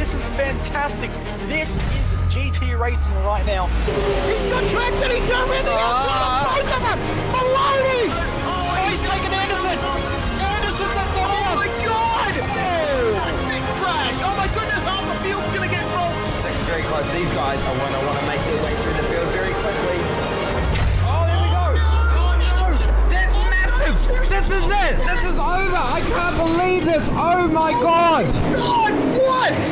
This is fantastic. This is GT racing right now. He's got traction, he's got everything outside of both of them! Maloney! Oh, he's taking Anderson! Anderson's up top! Oh my god! Big crash! Oh my goodness, half the field's gonna get rolled! Six very close. These guys are want to make their way through the field very quickly. Oh, there we go! Oh no! That's massive! This is it! This is over! I can't believe this! Oh my god! God, what?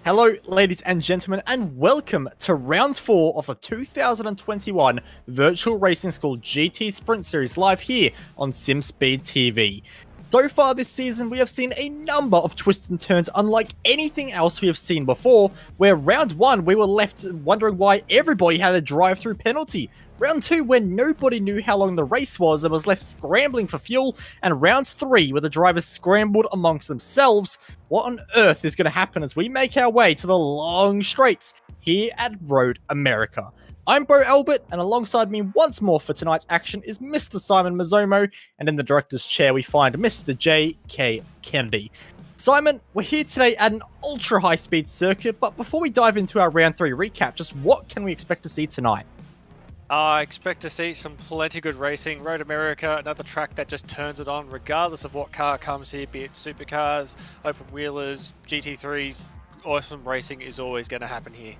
Hello, ladies and gentlemen, and welcome to round 4 of the 2021 Virtual Racing School GT Sprint Series live here on SimSpeed TV. So far this season, we have seen a number of twists and turns unlike anything else we have seen before, where round 1 we were left wondering why everybody had a drive-through penalty. Round 2 when nobody knew how long the race was and was left scrambling for fuel, and round 3 where the drivers scrambled amongst themselves. What on earth is going to happen as we make our way to the long straights here at Road America? I'm Bro Albert, and alongside me once more for tonight's action is Mr. Simon Mazzomo, and in the director's chair we find Mr. J.K. Kennedy. Simon, we're here today at an ultra high-speed circuit, but before we dive into our round 3 recap, just what can we expect to see tonight? I expect to see some plenty good racing. Road America, another track that just turns it on regardless of what car comes here, be it supercars, open wheelers, GT3s. Awesome racing is always going to happen here.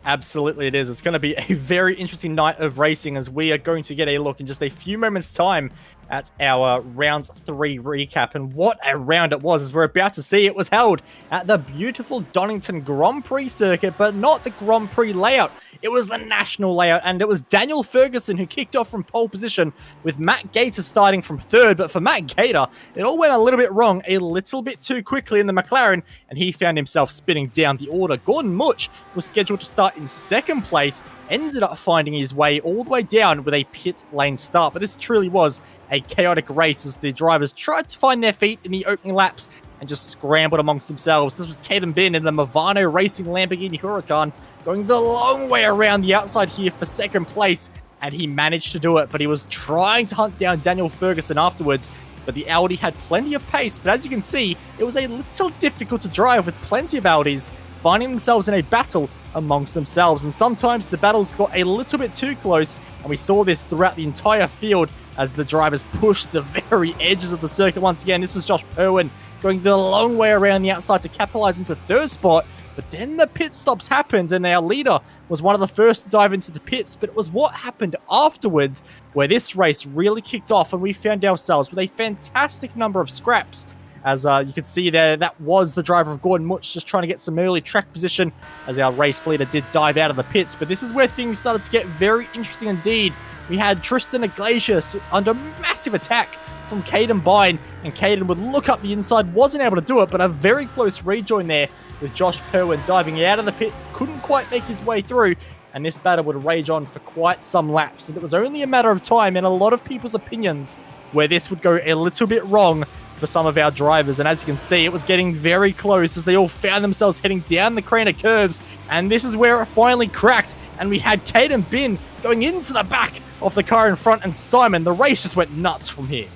Absolutely it is. It's going to be a very interesting night of racing as we are going to get a look in just a few moments time at our round 3 recap. And what a round it was, as we're about to see. It was held at the beautiful Donington Grand Prix circuit, but not the Grand Prix layout. It was the national layout, and it was Daniel Ferguson who kicked off from pole position with Matt Gator starting from 3rd. But for Matt Gator, it all went a little bit wrong, a little bit too quickly in the McLaren, and he found himself spinning down the order. Gordon Much was scheduled to start in 2nd place, ended up finding his way all the way down with a pit lane start. But this truly was a chaotic race as the drivers tried to find their feet in the opening laps and just scrambled amongst themselves. This was Caden Bin in the Movano Racing Lamborghini Huracan going the long way around the outside here for 2nd place, and he managed to do it, but he was trying to hunt down Daniel Ferguson afterwards. But the Audi had plenty of pace, but as you can see, it was a little difficult to drive with plenty of Audis finding themselves in a battle amongst themselves, and sometimes the battles got a little bit too close, and we saw this throughout the entire field as the drivers pushed the very edges of the circuit once again. This was Josh Perwin going the long way around the outside to capitalize into 3rd spot, but then the pit stops happened, and our leader was one of the first to dive into the pits. But it was what happened afterwards where this race really kicked off, and we found ourselves with a fantastic number of scraps. As you can see there, that was the driver of Gordon Much just trying to get some early track position as our race leader did dive out of the pits. But this is where things started to get very interesting indeed. We had Tristan Iglesias under massive attack from Caden Bine, and Caden would look up the inside, wasn't able to do it, but a very close rejoin there with Josh Perwin diving out of the pits, couldn't quite make his way through, and this battle would rage on for quite some laps. And it was only a matter of time, in a lot of people's opinions, where this would go a little bit wrong for some of our drivers. And as you can see, it was getting very close as they all found themselves heading down the crane of curves, and this is where it finally cracked, and we had Caden Bin going into the back of the car in front, and Simon, the race just went nuts from here.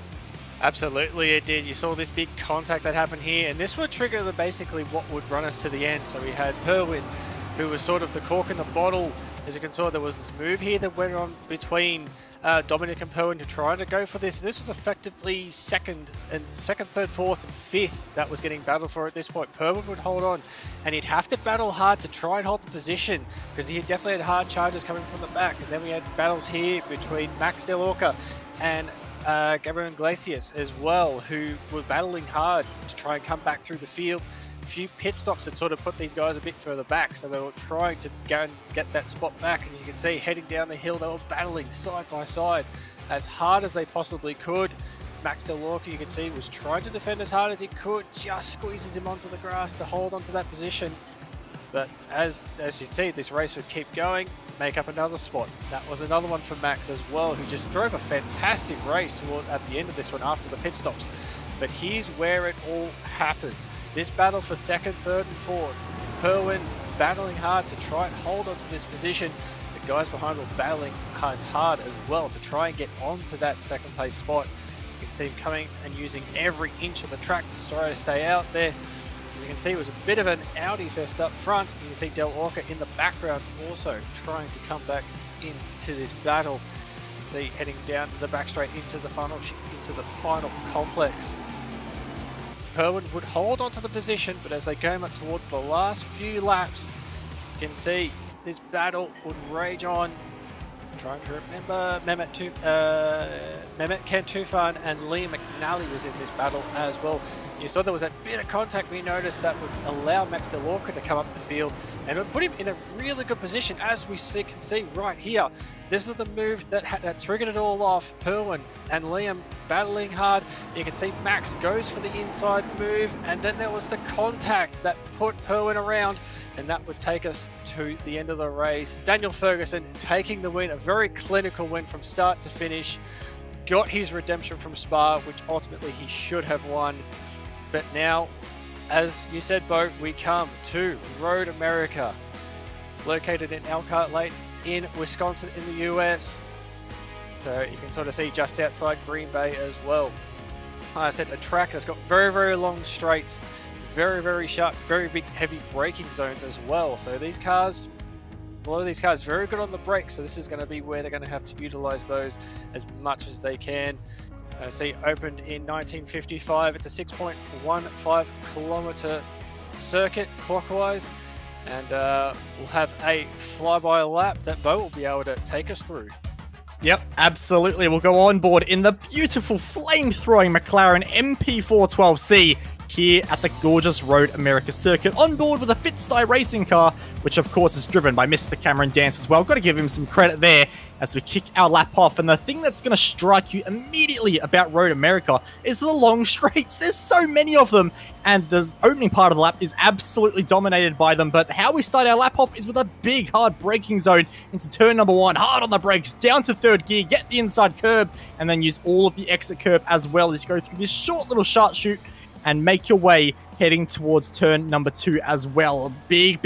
Absolutely it did. You saw this big contact that happened here, and this would trigger basically what would run us to the end. So we had Perwin, who was sort of the cork in the bottle. As you can see, there was this move here that went on between Dominic and Perwin, who tried to go for this. This was effectively 2nd, 3rd, 4th, and 5th that was getting battled for at this point. Perwin would hold on, and he'd have to battle hard to try and hold the position because he definitely had hard charges coming from the back. And then we had battles here between Max Del Orca and Gabriel Iglesias as well, who were battling hard to try and come back through the field. A few pit stops had sort of put these guys a bit further back, so they were trying to go and get that spot back. And you can see heading down the hill, they were battling side by side as hard as they possibly could. Max Del Orca, you can see, was trying to defend as hard as he could, just squeezes him onto the grass to hold onto that position. But as you see, this race would keep going, make up another spot. That was another one for Max as well, who just drove a fantastic race at the end of this one after the pit stops. But here's where it all happened. This battle for 2nd, 3rd and 4th. Perwin battling hard to try and hold onto this position. The guys behind were battling as hard as well to try and get onto that second place spot. You can see him coming and using every inch of the track to try to stay out there. As you can see, it was a bit of an Audi fest up front. You can see Del Orca in the background also trying to come back into this battle. You can see heading down the back straight into the final complex. Perwin would hold onto the position, but as they came up towards the last few laps, you can see this battle would rage on. I'm trying to remember, Mehmet Kent Tufan and Liam McNally was in this battle as well. You saw there was a bit of contact we noticed that would allow Max Del Orca to come up the field, and it would put him in a really good position, as we can see right here. This is the move that triggered it all off. Perwin and Liam battling hard. You can see Max goes for the inside move, and then there was the contact that put Perwin around, and that would take us to the end of the race. Daniel Ferguson taking the win, a very clinical win from start to finish. Got his redemption from Spa, which ultimately he should have won. But now, as you said, Bo, we come to Road America, located in Elkhart Lake in Wisconsin in the US. So you can sort of see just outside Green Bay as well. Like I said, a track that's got very, very long straights, very, very sharp, very big, heavy braking zones as well. So these cars, a lot of these cars, very good on the brakes. So this is going to be where they're going to have to utilize those as much as they can. See, opened in 1955. It's a 6.15 kilometer circuit clockwise, and we'll have a flyby lap that Bo will be able to take us through. Yep, absolutely. We'll go on board in the beautiful flame-throwing McLaren MP412C here at the gorgeous Road America circuit, on board with a Fitstyle racing car, which of course is driven by Mr. Cameron Dance as well. Got to give him some credit there as we kick our lap off. And the thing that's going to strike you immediately about Road America is the long straights. There's so many of them, and the opening part of the lap is absolutely dominated by them. But how we start our lap off is with a big hard braking zone into turn number 1, hard on the brakes, down to third gear, get the inside curb, and then use all of the exit curb as well as you go through this short little sharp chute and make your way heading towards turn number 2 as well. A big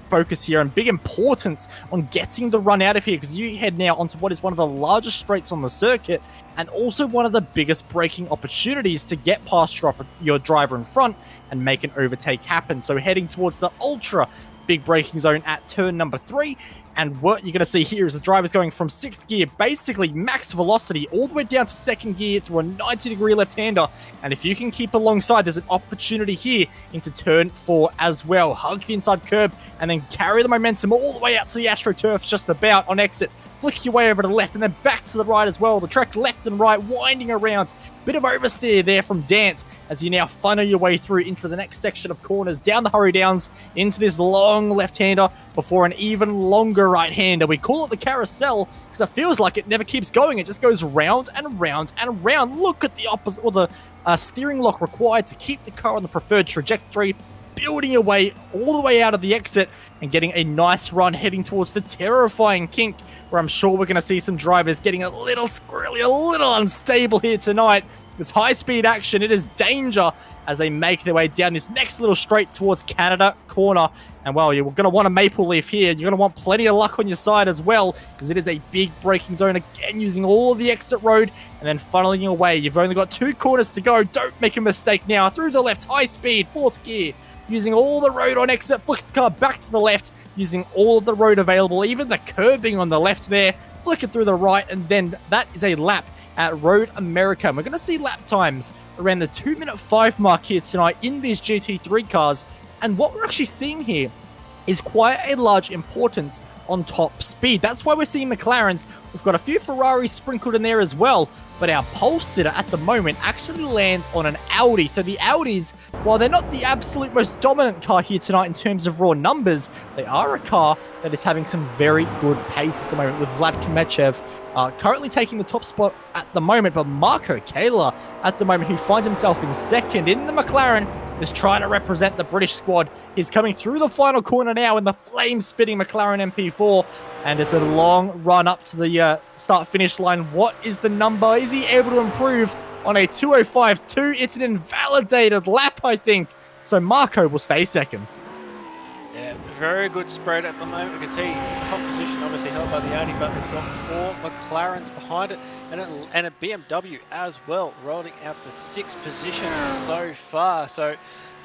focus here and big importance on getting the run out of here, because you head now onto what is one of the largest straights on the circuit and also one of the biggest braking opportunities to get past your driver in front and make an overtake happen. So heading towards the ultra big braking zone at turn number 3. And what you're going to see here is the driver's going from 6th gear, basically max velocity, all the way down to 2nd gear through a 90-degree left-hander. And if you can keep alongside, there's an opportunity here into turn 4 as well. Hug the inside curb and then carry the momentum all the way out to the AstroTurf just about on exit. Flick your way over to the left and then back to the right as well. The track left and right, winding around. Bit of oversteer there from Dance as you now funnel your way through into the next section of corners, down the Hurry Downs, into this long left-hander before an even longer right-hander. We call it the carousel because it feels like it never keeps going. It just goes round and round and round. Look at the opposite, or the steering lock required to keep the car on the preferred trajectory, building your way all the way out of the exit and getting a nice run heading towards the terrifying kink, where I'm sure we're going to see some drivers getting a little squirrely, a little unstable here tonight. This high-speed action, it is danger as they make their way down this next little straight towards Canada corner. And, well, you're going to want a maple leaf here. You're going to want plenty of luck on your side as well, because it is a big braking zone, again, using all of the exit road and then funneling your way. You've only got 2 corners to go. Don't make a mistake now. Through the left, high speed, 4th gear, using all the road on exit, flick the car back to the left, using all of the road available, even the curbing on the left there, flick it through the right, and then that is a lap at Road America. And we're going to see lap times around the 2:05 mark here tonight in these GT3 cars. And what we're actually seeing here is quite a large importance on top speed. That's why we're seeing McLarens. We've got a few Ferraris sprinkled in there as well, but our pole sitter at the moment actually lands on an Audi. So the Audis, while they're not the absolute most dominant car here tonight in terms of raw numbers, they are a car that is having some very good pace at the moment, with Vlad Komechev currently taking the top spot at the moment, but Marco Kayla at the moment, who finds himself in second in the McLaren, is trying to represent the British squad. He's coming through the final corner now in the flame-spitting McLaren MP4, and it's a long run up to the start-finish line. What is the number? Is he able to improve on a 2:05.2? It's an invalidated lap, I think. So Marco will stay second. Yeah, very good spread at the moment. We can see top position obviously held by the Audi, but it's got 4 McLarens behind it and a BMW as well, rolling out the 6th position so far. So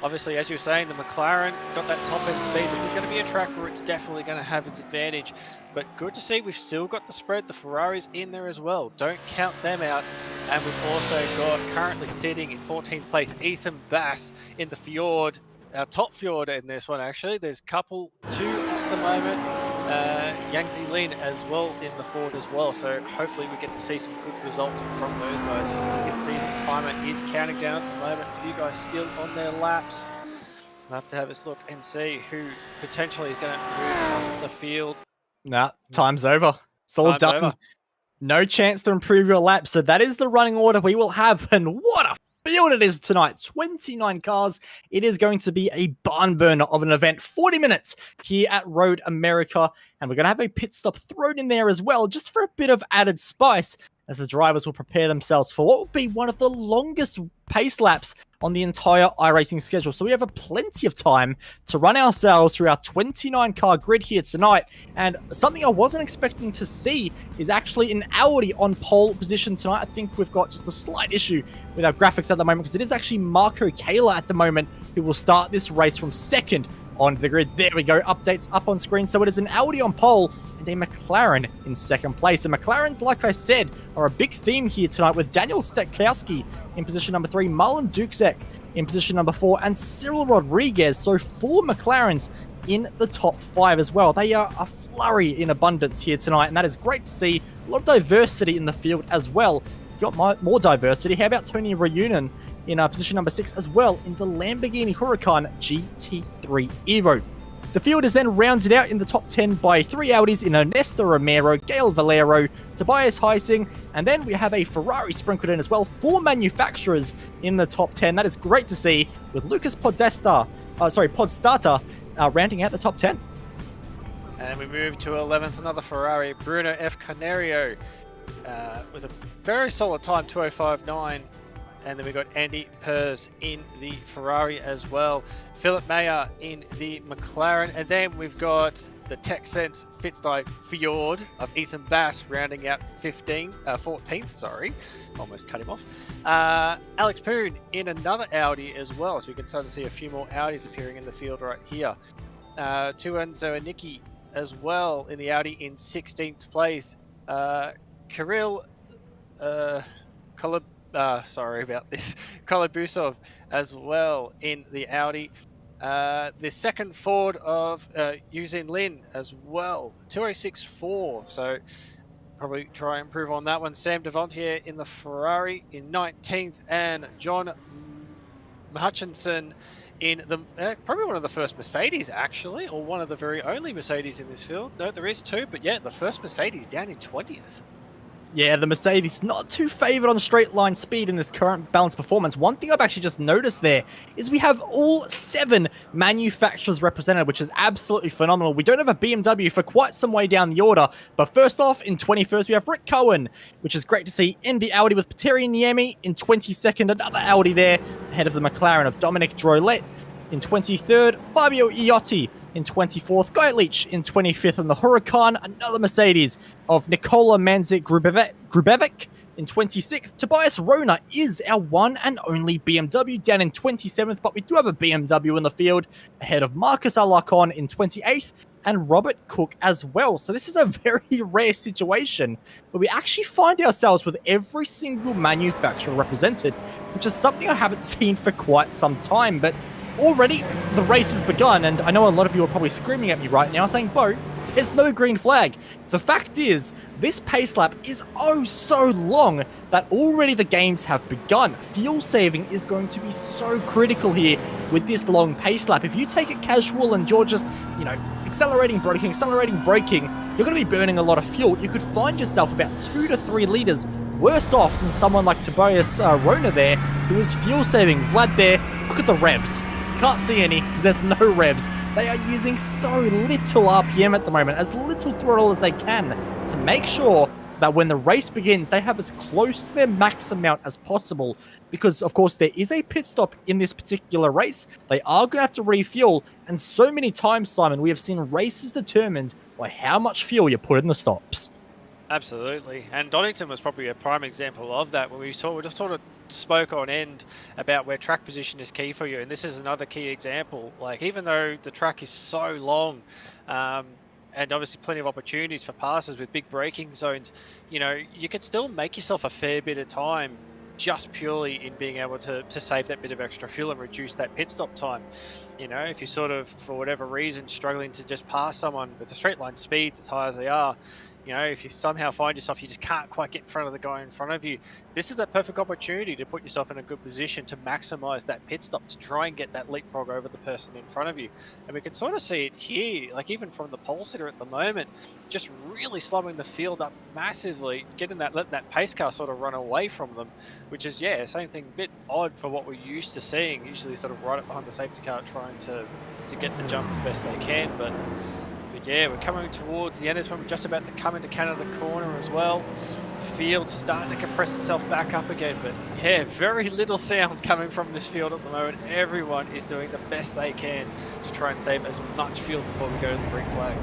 obviously, as you were saying, the McLaren got that top end speed. This is going to be a track where it's definitely going to have its advantage. But good to see we've still got the spread. The Ferraris in there as well. Don't count them out. And we've also got currently sitting in 14th place Ethan Bass in the Fjord. Our top Fjord in this one, actually. There's two at the moment. Yangtze Lin as well in the Ford as well. So hopefully we get to see some good results from those guys. As you can see, the timer is counting down at the moment. A few guys still on their laps. We'll have to have a look and see who potentially is going to move up the field. Nah, time's over. It's all done. Over. No chance to improve your lap. So that is the running order we will have. And what a field it is tonight. 29 cars. It is going to be a barn burner of an event. 40 minutes here at Road America. And we're going to have a pit stop thrown in there as well, just for a bit of added spice, as the drivers will prepare themselves for what will be one of the longest pace laps on the entire iRacing schedule. So we have plenty of time to run ourselves through our 29 car grid here tonight. And something I wasn't expecting to see is actually an Audi on pole position tonight. I think we've got just a slight issue with our graphics at the moment, because it is actually Marco Kayla at the moment who will start this race from second on the grid. There we go, updates up on screen. So it is an Audi on pole and a McLaren in second place. The McLarens, like I said, are a big theme here tonight, with Daniel Stekowski in position number 3, Marlon Dukzek in position number 4, and Cyril Rodriguez. So 4 McLarens in the top 5 as well. They are a flurry in abundance here tonight, and that is great to see. A lot of diversity in the field as well. You've got more diversity. How about Tony Reunion in position number 6 as well in the Lamborghini Huracan GT3 Evo. The field is then rounded out in the top 10 by 3 Audis in Ernesto Romero, Gail Valero, Tobias Heising, and then we have a Ferrari sprinkled in as well. 4 manufacturers in the top 10. That is great to see, with Lucas Podstata rounding out the top 10. And we move to 11th, another Ferrari, Bruno F. Canario, with a very solid time, 2:05.9. And then we've got Andy Pers in the Ferrari as well. Philip Mayer in the McLaren. And then we've got the Texent Fitzdi Fjord of Ethan Bass rounding out 14th. Almost cut him off. Alex Poon in another Audi as well. So we can start to see a few more Audis appearing in the field right here. Tuenzo Aniki as well in the Audi in 16th place. Kirill Kolobusov as well in the Audi. The second Ford of Yuzin Lin as well, 206.4. So probably try and improve on that one. Sam Devontier in the Ferrari in 19th, and John Hutchinson in the probably one of the first Mercedes, actually, or one of the very only Mercedes in this field. No, there is 2, but yeah, the first Mercedes down in 20th. Yeah, the Mercedes not too favoured on straight line speed in this current balanced performance. One thing I've actually just noticed there is we have all 7 manufacturers represented, which is absolutely phenomenal. We don't have a BMW for quite some way down the order, but first off, in 21st, we have Rick Cohen, which is great to see in the Audi, with Pateri Niemi in 22nd, another Audi there, ahead of the McLaren of Dominic Drolet in 23rd, Fabio Iotti in 24th, Guy Leach in 25th, and the Huracan, another Mercedes of Nikola Manzik Grubevic in 26th. Tobias Rona is our one and only BMW down in 27th, but we do have a BMW in the field ahead of Marcus Alarcon in 28th and Robert Cook as well. So this is a very rare situation where we actually find ourselves with every single manufacturer represented, which is something I haven't seen for quite some time. But already the race has begun, and I know a lot of you are probably screaming at me right now saying, Bo, there's no green flag. The fact is, this pace lap is oh so long that already the games have begun. Fuel saving is going to be so critical here with this long pace lap. If you take it casual and you're just, accelerating, braking, you're going to be burning a lot of fuel. You could find yourself about 2 to 3 liters worse off than someone like Tobias Rona there, who is fuel saving. Vlad there, look at the revs. Can't see any because there's no revs. They are using so little RPM at the moment, as little throttle as they can, to make sure that when the race begins, they have as close to their max amount as possible. Because, of course, there is a pit stop in this particular race. They are going to have to refuel. And so many times, Simon, we have seen races determined by how much fuel you put in the stops. Absolutely, and Donington was probably a prime example of that. When we just sort of spoke on end about where track position is key for you, and this is another key example. Like, even though the track is so long, and obviously plenty of opportunities for passes with big braking zones, you know, you can still make yourself a fair bit of time just purely in being able to save that bit of extra fuel and reduce that pit stop time. You know, if you're sort of, for whatever reason, struggling to just pass someone with the straight line speeds as high as they are, you know, if you somehow find yourself you just can't quite get in front of the guy in front of you, this is that perfect opportunity to put yourself in a good position to maximize that pit stop, to try and get that leapfrog over the person in front of you. And we can sort of see it here, like even from the pole sitter at the moment, just really slowing the field up massively, letting that pace car sort of run away from them, which is, yeah, same thing, a bit odd for what we're used to seeing, usually sort of right up behind the safety car trying to get the jump as best they can. But yeah, we're coming towards the end. It's when we're just about to come into Canada corner as well. The field's starting to compress itself back up again, but yeah, very little sound coming from this field at the moment. Everyone is doing the best they can to try and save as much fuel before we go to the green flag.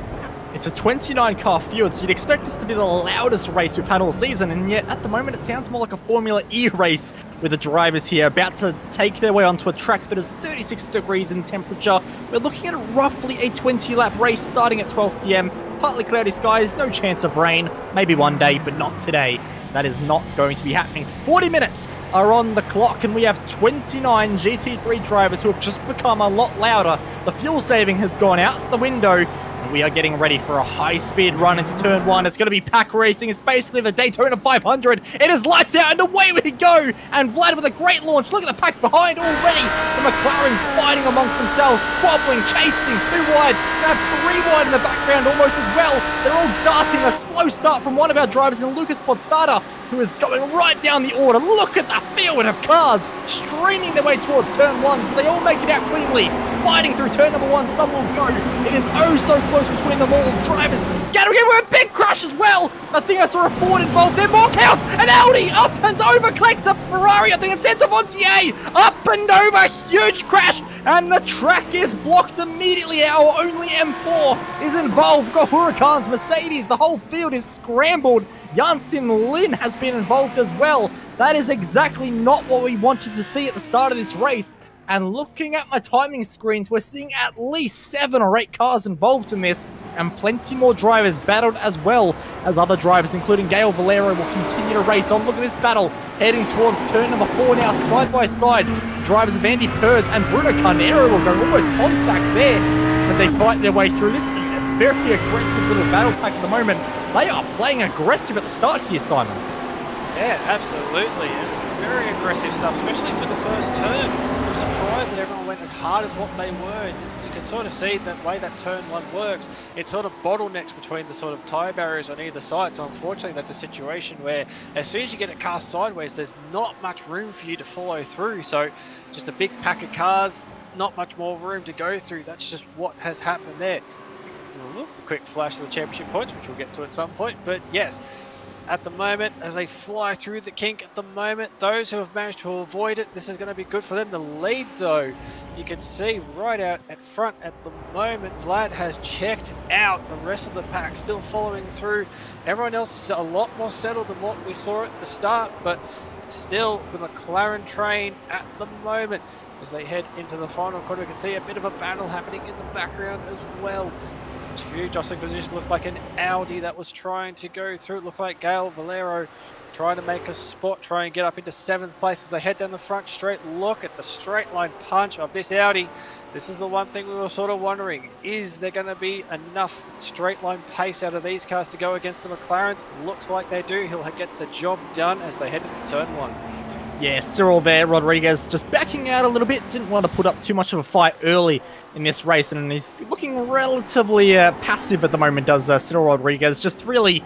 It's a 29-car field, so you'd expect this to be the loudest race we've had all season, and yet at the moment it sounds more like a Formula E race with the drivers here about to take their way onto a track that is 36 degrees in temperature. We're looking at roughly a 20-lap race starting at 12 p.m. Partly cloudy skies, no chance of rain, maybe one day, but not today. That is not going to be happening. 40 minutes are on the clock, and we have 29 GT3 drivers who have just become a lot louder. The fuel saving has gone out the window. We are getting ready for a high-speed run into turn one. It's going to be pack racing. It's basically the Daytona 500. It is lights out, and away we go. And Vlad with a great launch. Look at the pack behind already. The McLarens fighting amongst themselves, squabbling, chasing, 2 wide. They have 3 wide in the background almost as well. They're all darting a slow start from one of our drivers in Lucas Podstata, who is going right down the order. Look at the field of cars streaming their way towards turn one. Do they all make it out cleanly? Fighting through turn number one, some will go. It is oh so close between them all. Drivers scattering everywhere. Big crash as well. I think I saw a Ford involved there. More chaos. An Audi up and over collects a Ferrari. I think it's Montier. Up and over. Huge crash. And the track is blocked immediately. Our only M4 is involved. Got Huracan's Mercedes. The whole field is scrambled. Jansin Lin has been involved as well. That is exactly not what we wanted to see at the start of this race. And looking at my timing screens, we're seeing at least 7 or 8 cars involved in this, and plenty more drivers battled as well as other drivers, including Gail Valero, will continue to race on. Look at this battle heading towards turn number 4 now, side by side. Drivers of Andy Pers and Bruno Carnero will go almost contact there as they fight their way through. This is a very aggressive little battle pack at the moment. They are playing aggressive at the start here, Simon. Yeah, absolutely. It was very aggressive stuff, especially for the first turn. I'm surprised that everyone went as hard as what they were. You can sort of see the way that turn one works. It sort of bottlenecks between the sort of tyre barriers on either side. So unfortunately, that's a situation where as soon as you get it cast sideways, there's not much room for you to follow through. So just a big pack of cars, not much more room to go through. That's just what has happened there. A quick flash of the championship points, which we'll get to at some point. But yes, at the moment, as they fly through the kink at the moment, those who have managed to avoid it, this is going to be good for them. The lead, though, you can see right out at front at the moment, Vlad has checked out. The rest of the pack still following through. Everyone else is a lot more settled than what we saw at the start, but still the McLaren train at the moment. As they head into the final quarter, we can see a bit of a battle happening in the background as well. Few jostling position looked like an Audi that was trying to go through. It looked like Gail Valero trying to make a spot, try and get up into 7th place as they head down the front straight. Look at the straight line punch of this Audi. This is the one thing we were sort of wondering. Is there going to be enough straight line pace out of these cars to go against the McLarens? Looks like they do. He'll get the job done as they head into turn 1. Yeah, Cyril there, Rodriguez just backing out a little bit, didn't want to put up too much of a fight early in this race, and he's looking relatively passive at the moment, does Cyril Rodriguez, just really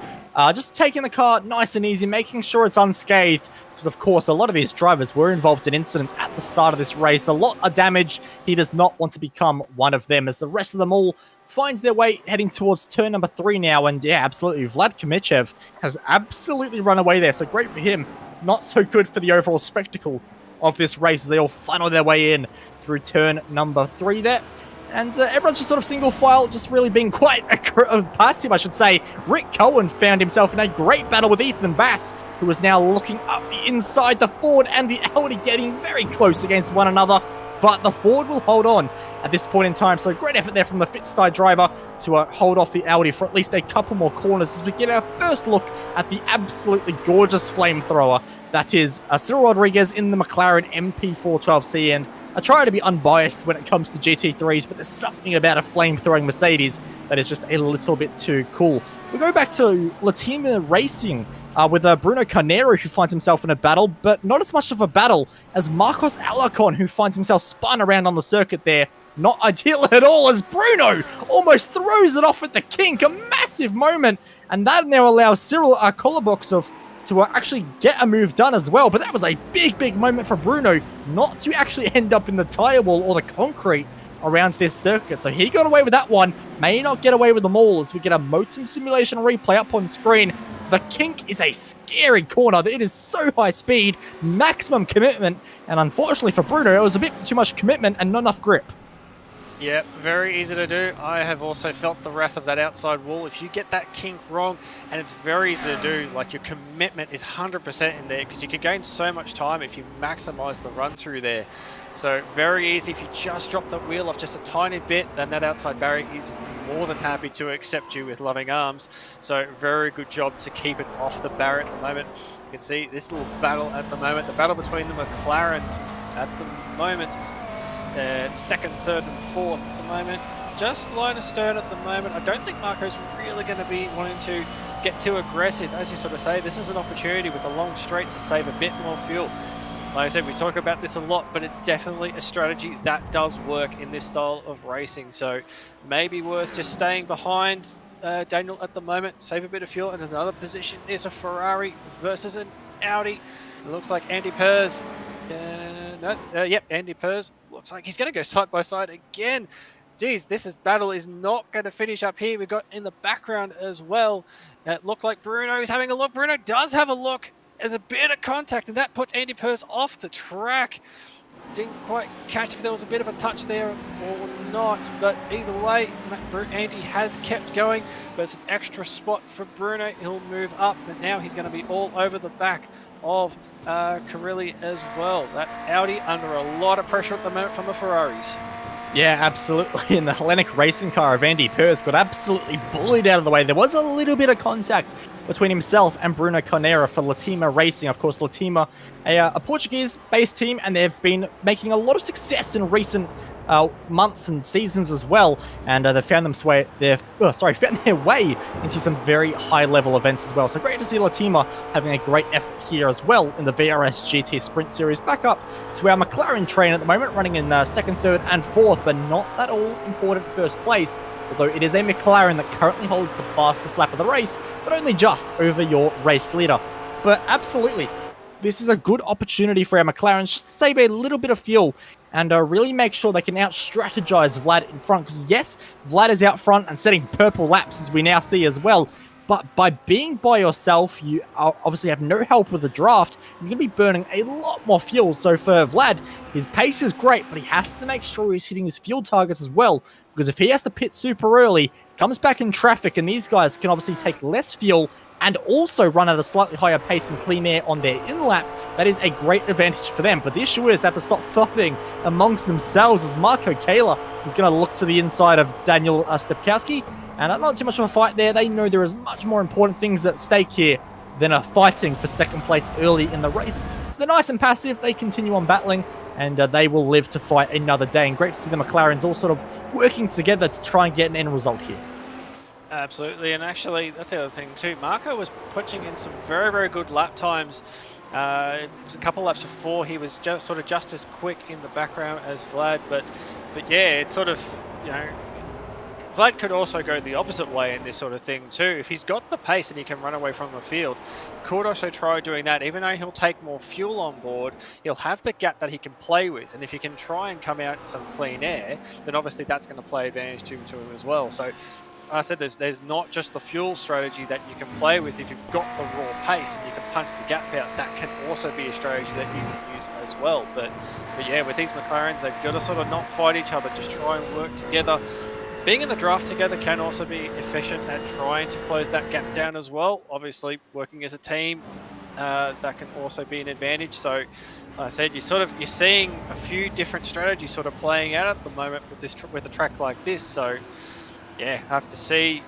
just taking the car nice and easy, making sure it's unscathed, because of course a lot of these drivers were involved in incidents at the start of this race, a lot of damage. He does not want to become one of them, as the rest of them all finds their way heading towards turn number 3 now. And yeah, absolutely, Vlad Kamichev has absolutely run away there. So great for him. Not so good for the overall spectacle of this race as they all funnel their way in through turn number 3 there. And everyone's just sort of single file, just really being quite passive, I should say. Rick Cohen found himself in a great battle with Ethan Bass, who is now looking up the inside. The Ford and the Audi getting very close against one another, but the Ford will hold on at this point in time. So great effort there from the Fitstyle driver to hold off the Audi for at least a couple more corners as we get our first look at the absolutely gorgeous flamethrower that is Cyril Rodriguez in the McLaren MP412C. And I try to be unbiased when it comes to GT3s, but there's something about a flame-throwing Mercedes that is just a little bit too cool. We go back to Latima Racing with Bruno Carnero, who finds himself in a battle, but not as much of a battle as Marcos Alarcon, who finds himself spun around on the circuit there. Not ideal at all, as Bruno almost throws it off at the kink. A massive moment, and that now allows Cyril Koloboksov to actually get a move done as well. But that was a big moment for Bruno not to actually end up in the tire wall or the concrete around this circuit. So he got away with that one, may not get away with them all, as we get a Motum Simulation replay up on screen. The kink is a scary corner. It is so high speed, maximum commitment, and unfortunately for Bruno, it was a bit too much commitment and not enough grip. Yeah, very easy to do. I have also felt the wrath of that outside wall. If you get that kink wrong, and it's very easy to do, like your commitment is 100% in there, because you can gain so much time if you maximize the run through there. So very easy. If you just drop the wheel off just a tiny bit, then that outside barrier is more than happy to accept you with loving arms. So very good job to keep it off the barrier at the moment. You can see this little battle at the moment, the battle between the McLarens at the moment. Second, third and fourth at the moment. Just line astern at the moment. I don't think Marco's really going to be wanting to get too aggressive. As you sort of say, this is an opportunity with the long straights to save a bit more fuel. Like I said, we talk about this a lot, but it's definitely a strategy that does work in this style of racing. So maybe worth just staying behind Daniel at the moment, save a bit of fuel. And another position is a Ferrari versus an Audi. It looks like Andy Pers. Yep, Andy Pers looks like he's going to go side by side again. Geez, battle is not going to finish up here. We've got in the background as well. It looked like Bruno is having a look. Bruno does have a look. There's a bit of contact, and that puts Andy Pers off the track. Didn't quite catch if there was a bit of a touch there or not, but either way, Andy has kept going, but it's an extra spot for Bruno. He'll move up, but now he's going to be all over the back of Carilli as well. That Audi under a lot of pressure at the moment from the Ferraris. Yeah, absolutely. And the Hellenic racing car of Andy Pers got absolutely bullied out of the way. There was a little bit of contact between himself and Bruno Carnero for Latima Racing. Of course, Latima, a Portuguese-based team, and they've been making a lot of success in recent months and seasons as well. And they found found their way into some very high-level events as well. So great to see Latima having a great effort here as well in the VRS GT Sprint Series. Back up to our McLaren train at the moment, running in second, third, and fourth, but not that all-important first place. Although it is a McLaren that currently holds the fastest lap of the race, but only just over your race leader. But absolutely, this is a good opportunity for our McLaren just to save a little bit of fuel and really make sure they can out-strategize Vlad in front. Because yes, Vlad is out front and setting purple laps, as we now see as well. But by being by yourself, you obviously have no help with the draft. You're going to be burning a lot more fuel. So for Vlad, his pace is great, but he has to make sure he's hitting his fuel targets as well. Because if he has to pit super early, comes back in traffic, and these guys can obviously take less fuel and also run at a slightly higher pace and clean air on their in-lap, that is a great advantage for them. But the issue is they have to stop fighting amongst themselves, as Marco Kayla is going to look to the inside of Daniel Stepkowski. And not too much of a fight there. They know there is much more important things at stake here than fighting for second place early in the race. So they're nice and passive. They continue on battling, and they will live to fight another day. And great to see the McLarens all sort of working together to try and get an end result here. Absolutely, and actually, that's the other thing too. Marco was pushing in some very, very good lap times. A couple laps before, he was just as quick in the background as Vlad, but yeah, it's sort of, Vlad could also go the opposite way in this sort of thing too. If he's got the pace and he can run away from the field, could also try doing that. Even though he'll take more fuel on board, he'll have the gap that he can play with. And if he can try and come out in some clean air, then obviously that's going to play advantage to him as well. So I said there's not just the fuel strategy that you can play with. If you've got the raw pace and you can punch the gap out, that can also be a strategy that you can use as well. But yeah, with these McLarens, they've got to sort of not fight each other, just try and work together. Being in the draft together can also be efficient at trying to close that gap down as well. Obviously, working as a team, that can also be an advantage. So, like I said, you're seeing a few different strategies sort of playing out at the moment with a track like this. So, yeah, have to see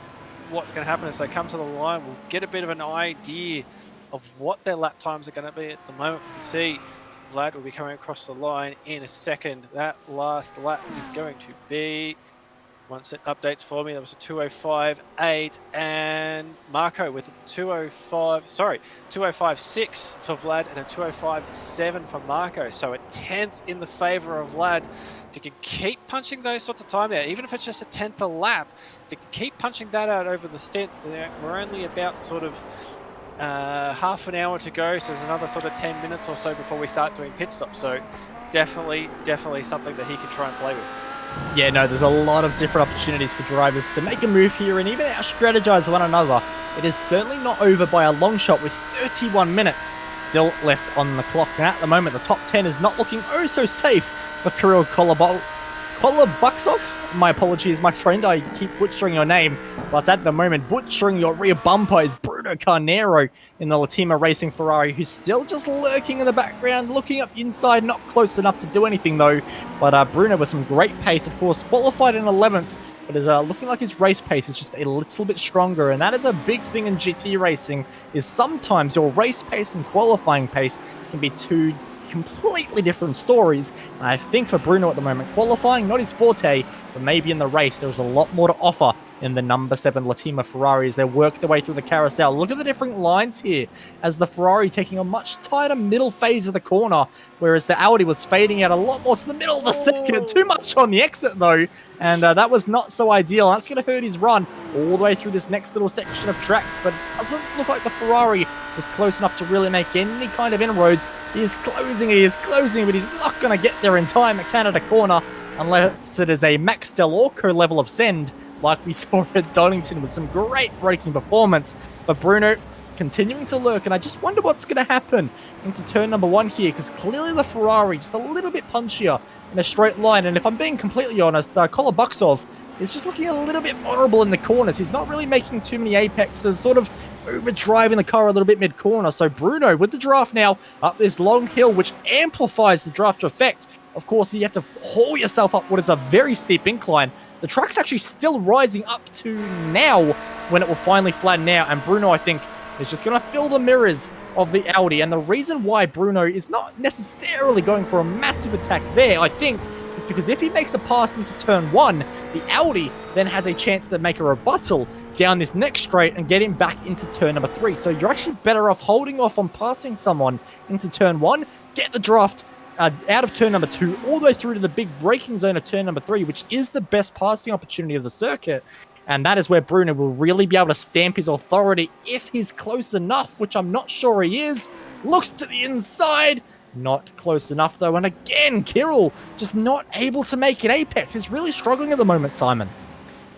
what's going to happen as they come to the line. We'll get a bit of an idea of what their lap times are going to be. At the moment, we can see Vlad will be coming across the line in a second. That last lap is going to be, once it updates for me, that was a 2:05.8, and Marco with a 2:05.6 for Vlad and a 2:05.7 for Marco. So a 10th in the favor of Vlad. If you can keep punching those sorts of time out, even if it's just a 10th a lap, if you can keep punching that out over the stint, we're only about sort of half an hour to go, so there's another sort of 10 minutes or so before we start doing pit stops. So definitely something that he can try and play with. Yeah, no, there's a lot of different opportunities for drivers to make a move here and even out-strategize one another. It is certainly not over by a long shot with 31 minutes still left on the clock. And at the moment, the top 10 is not looking oh so safe for Kirill Kolobuksov. My apologies, my friend, I keep butchering your name, but at the moment, butchering your rear bumper is Bruno Carnero in the Latima Racing Ferrari, who's still just lurking in the background, looking up inside, not close enough to do anything though. But Bruno with some great pace, of course, qualified in 11th, but is looking like his race pace is just a little bit stronger, and that is a big thing in GT racing, is sometimes your race pace and qualifying pace can be two completely different stories. And I think for Bruno at the moment, qualifying, not his forte, but maybe in the race, there's a lot more to offer in the number 7 Latima Ferrari as they work their way through the carousel. Look at the different lines here as the Ferrari taking a much tighter middle phase of the corner, whereas the Audi was fading out a lot more to the middle of the circuit. Too much on the exit though, and that was not so ideal. That's going to hurt his run all the way through this next little section of track, but it doesn't look like the Ferrari was close enough to really make any kind of inroads. He is closing, but he's not going to get there in time at Canada Corner unless it is a Max Del Orco level of send like we saw at Donington with some great braking performance. But Bruno continuing to lurk, and I just wonder what's going to happen into turn number 1 here, because clearly the Ferrari just a little bit punchier in a straight line. And if I'm being completely honest, Kolobuksov is just looking a little bit vulnerable in the corners. He's not really making too many apexes, sort of overdriving the car a little bit mid-corner. So Bruno with the draft now up this long hill, which amplifies the draft effect. Of course, you have to haul yourself up what is a very steep incline. The track's actually still rising up to now when it will finally flatten out. And Bruno, I think, is just going to fill the mirrors of the Audi. And the reason why Bruno is not necessarily going for a massive attack there, I think, is because if he makes a pass into turn 1, the Audi then has a chance to make a rebuttal down this next straight and get him back into turn number 3. So you're actually better off holding off on passing someone into turn 1, get the draft out of turn number 2, all the way through to the big braking zone of turn number 3, which is the best passing opportunity of the circuit. And that is where Bruno will really be able to stamp his authority if he's close enough, which I'm not sure he is. Looks to the inside. Not close enough, though. And again, Kirill just not able to make an apex. He's really struggling at the moment, Simon.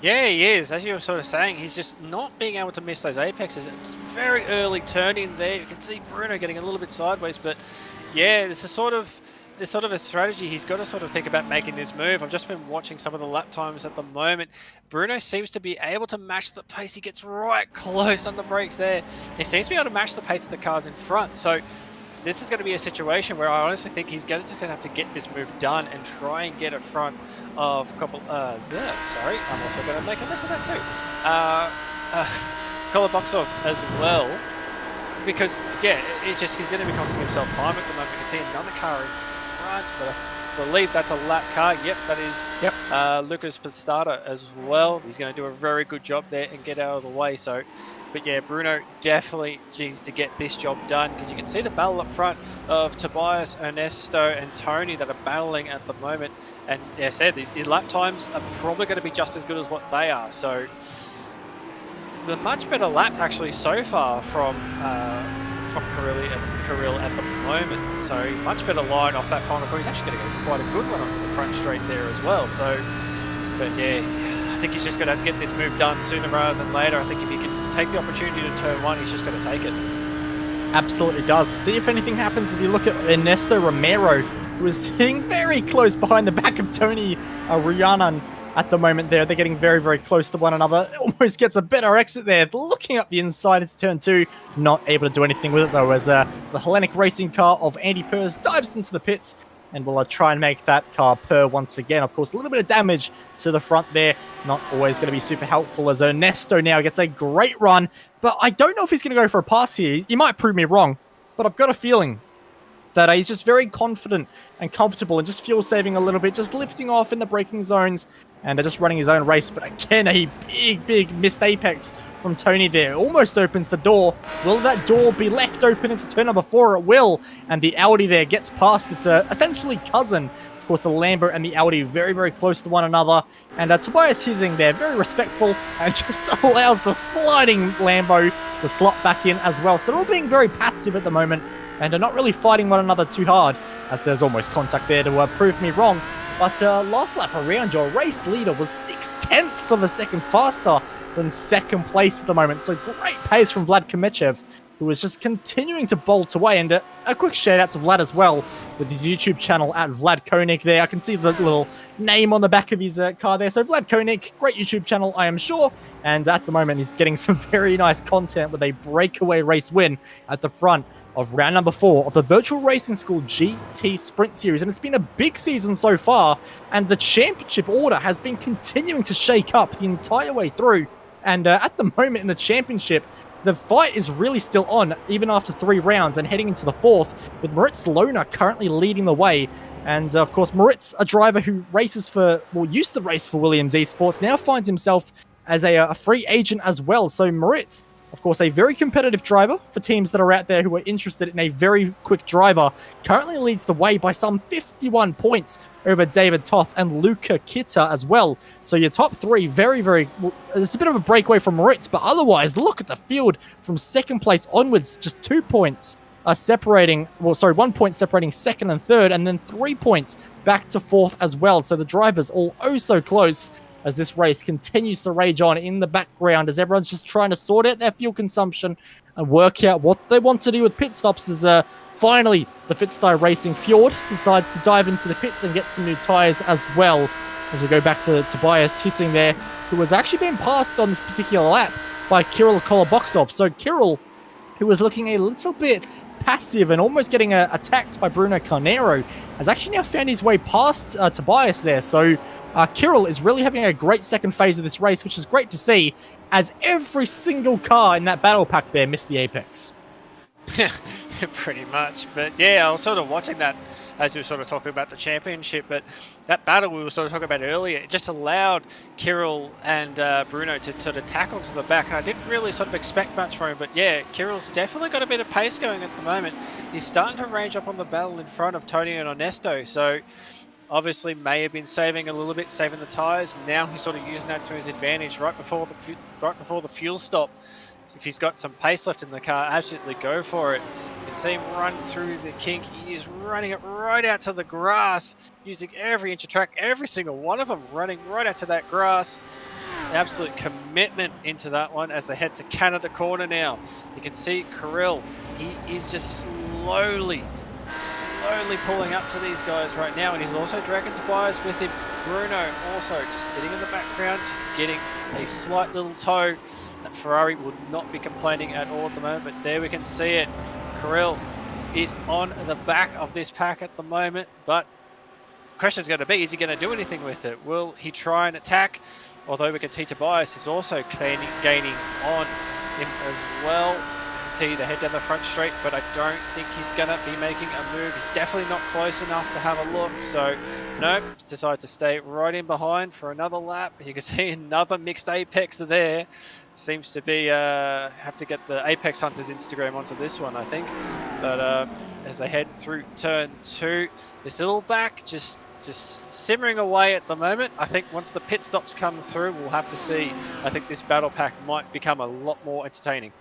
Yeah, he is. As you were sort of saying, he's just not being able to miss those apexes. It's very early turn in there. You can see Bruno getting a little bit sideways, but yeah, there's sort of a strategy he's got to sort of think about making this move. I've just been watching some of the lap times at the moment. Bruno seems to be able to match the pace. He gets right close on the brakes there. He seems to be able to match the pace of the cars in front. So this is going to be a situation where I honestly think he's going to just have to get this move done and try and get in front of sorry, I'm also going to make a mess of that too. Kolobuksov as well. Because, yeah, it's just he's going to be costing himself time at the moment. You can see another car in front, but I believe that's a lap car. Yep, that is Yep. Lucas Pistata as well. He's going to do a very good job there and get out of the way. So, but yeah, Bruno definitely needs to get this job done, because you can see the battle up front of Tobias, Ernesto, and Tony that are battling at the moment. And as I said, these lap times are probably going to be just as good as what they are. So, the much better lap actually so far from Kirill at the moment. So much better line off that final corner. He's actually going to get quite a good run onto the front straight there as well. So, but yeah, I think he's just going to have to get this move done sooner rather than later. I think if he can take the opportunity to turn one, he's just going to take it. Absolutely does. We'll see if anything happens. If you look at Ernesto Romero, who is sitting very close behind the back of Tony Rhiannon at the moment there. They're getting very, very close to one another. Almost gets a better exit there. Looking up the inside, it's turn 2. Not able to do anything with it, though, as the Hellenic racing car of Andy Purrs dives into the pits and will try and make that car purr once again. Of course, a little bit of damage to the front there. Not always going to be super helpful, as Ernesto now gets a great run. But I don't know if he's going to go for a pass here. He might prove me wrong, but I've got a feeling that he's just very confident and comfortable and just fuel saving a little bit, just lifting off in the braking zones and just running his own race. But again, a big missed apex from Tony there. Almost opens the door. Will that door be left open into turn number 4? It will. And the Audi there gets past its essentially cousin. Of course, the Lambo and the Audi very, very close to one another. And Tobias Hissing there, very respectful, and just allows the sliding Lambo to slot back in as well. So they're all being very passive at the moment and are not really fighting one another too hard, as there's almost contact there to prove me wrong. But last lap around, your race leader was 0.6 of a second faster than second place at the moment. So great pace from Vlad Komechev, who was just continuing to bolt away. And a quick shout out to Vlad as well, with his YouTube channel at Vlad Koenig there. I can see the little name on the back of his car there. So Vlad Koenig, great YouTube channel, I am sure. And at the moment, he's getting some very nice content with a breakaway race win at the front of round number 4 of the Virtual Racing School GT Sprint Series. And it's been a big season so far, and the championship order has been continuing to shake up the entire way through. And at the moment in the championship, the fight is really still on, even after 3 rounds and heading into the 4th, with Moritz Lohner currently leading the way. And of course, Moritz, a driver who races for, well, used to race for Williams Esports, now finds himself as a free agent as well. So Moritz, of course, a very competitive driver for teams that are out there who are interested in a very quick driver, currently leads the way by some 51 points over David Toth and Luca Kitta as well. So your top 3, very, well, it's a bit of a breakaway from Moritz, but otherwise, look at the field from second place onwards. Just 2 points are separating, 1 point separating second and third, and then 3 points back to 4th as well. So the drivers all oh so close, as this race continues to rage on in the background, as everyone's just trying to sort out their fuel consumption and work out what they want to do with pit stops. As finally, the Fitstyle Racing Fjord decides to dive into the pits and get some new tyres as well. As we go back to Tobias Hissing there, who was actually being passed on this particular lap by Kirill Koloboksov. So Kirill, who was looking a little bit passive and almost getting attacked by Bruno Carnero, has actually now found his way past Tobias there. So Kirill is really having a great second phase of this race, which is great to see, as every single car in that battle pack there missed the apex. Pretty much. But yeah, I was sort of watching that as we were sort of talking about the championship, but that battle we were sort of talking about earlier, it just allowed Kirill and Bruno to sort of tackle to the back, and I didn't really sort of expect much from him, but yeah, Kirill's definitely got a bit of pace going at the moment. He's starting to range up on the battle in front of Tony and Ernesto, so obviously may have been saving a little bit, saving the tyres. Now he's sort of using that to his advantage right before the fuel stop. If he's got some pace left in the car, absolutely go for it. You can see him run through the kink. He is running it right out to the grass, using every inch of track, every single one of them running right out to that grass. Absolute commitment into that one as they head to Canada Corner now. You can see Kirill, he is just slowly pulling up to these guys right now, and he's also dragging Tobias with him. Bruno also just sitting in the background, just getting a slight little tow. That Ferrari would not be complaining at all at the moment, but there we can see it. Kirill is on the back of this pack at the moment, but the question is going to be, is he going to do anything with it? Will he try and attack? Although we can see Tobias is also gaining on him as well. can see the head down the front straight, but I don't think he's going to be making a move. He's definitely not close enough to have a look. So, no, decided to stay right in behind for another lap. You can see another mixed Apex there. Seems to be, have to get the Apex Hunters Instagram onto this one, I think. But as they head through turn 2, this little back just simmering away at the moment. I think once the pit stops come through, we'll have to see. I think this battle pack might become a lot more entertaining.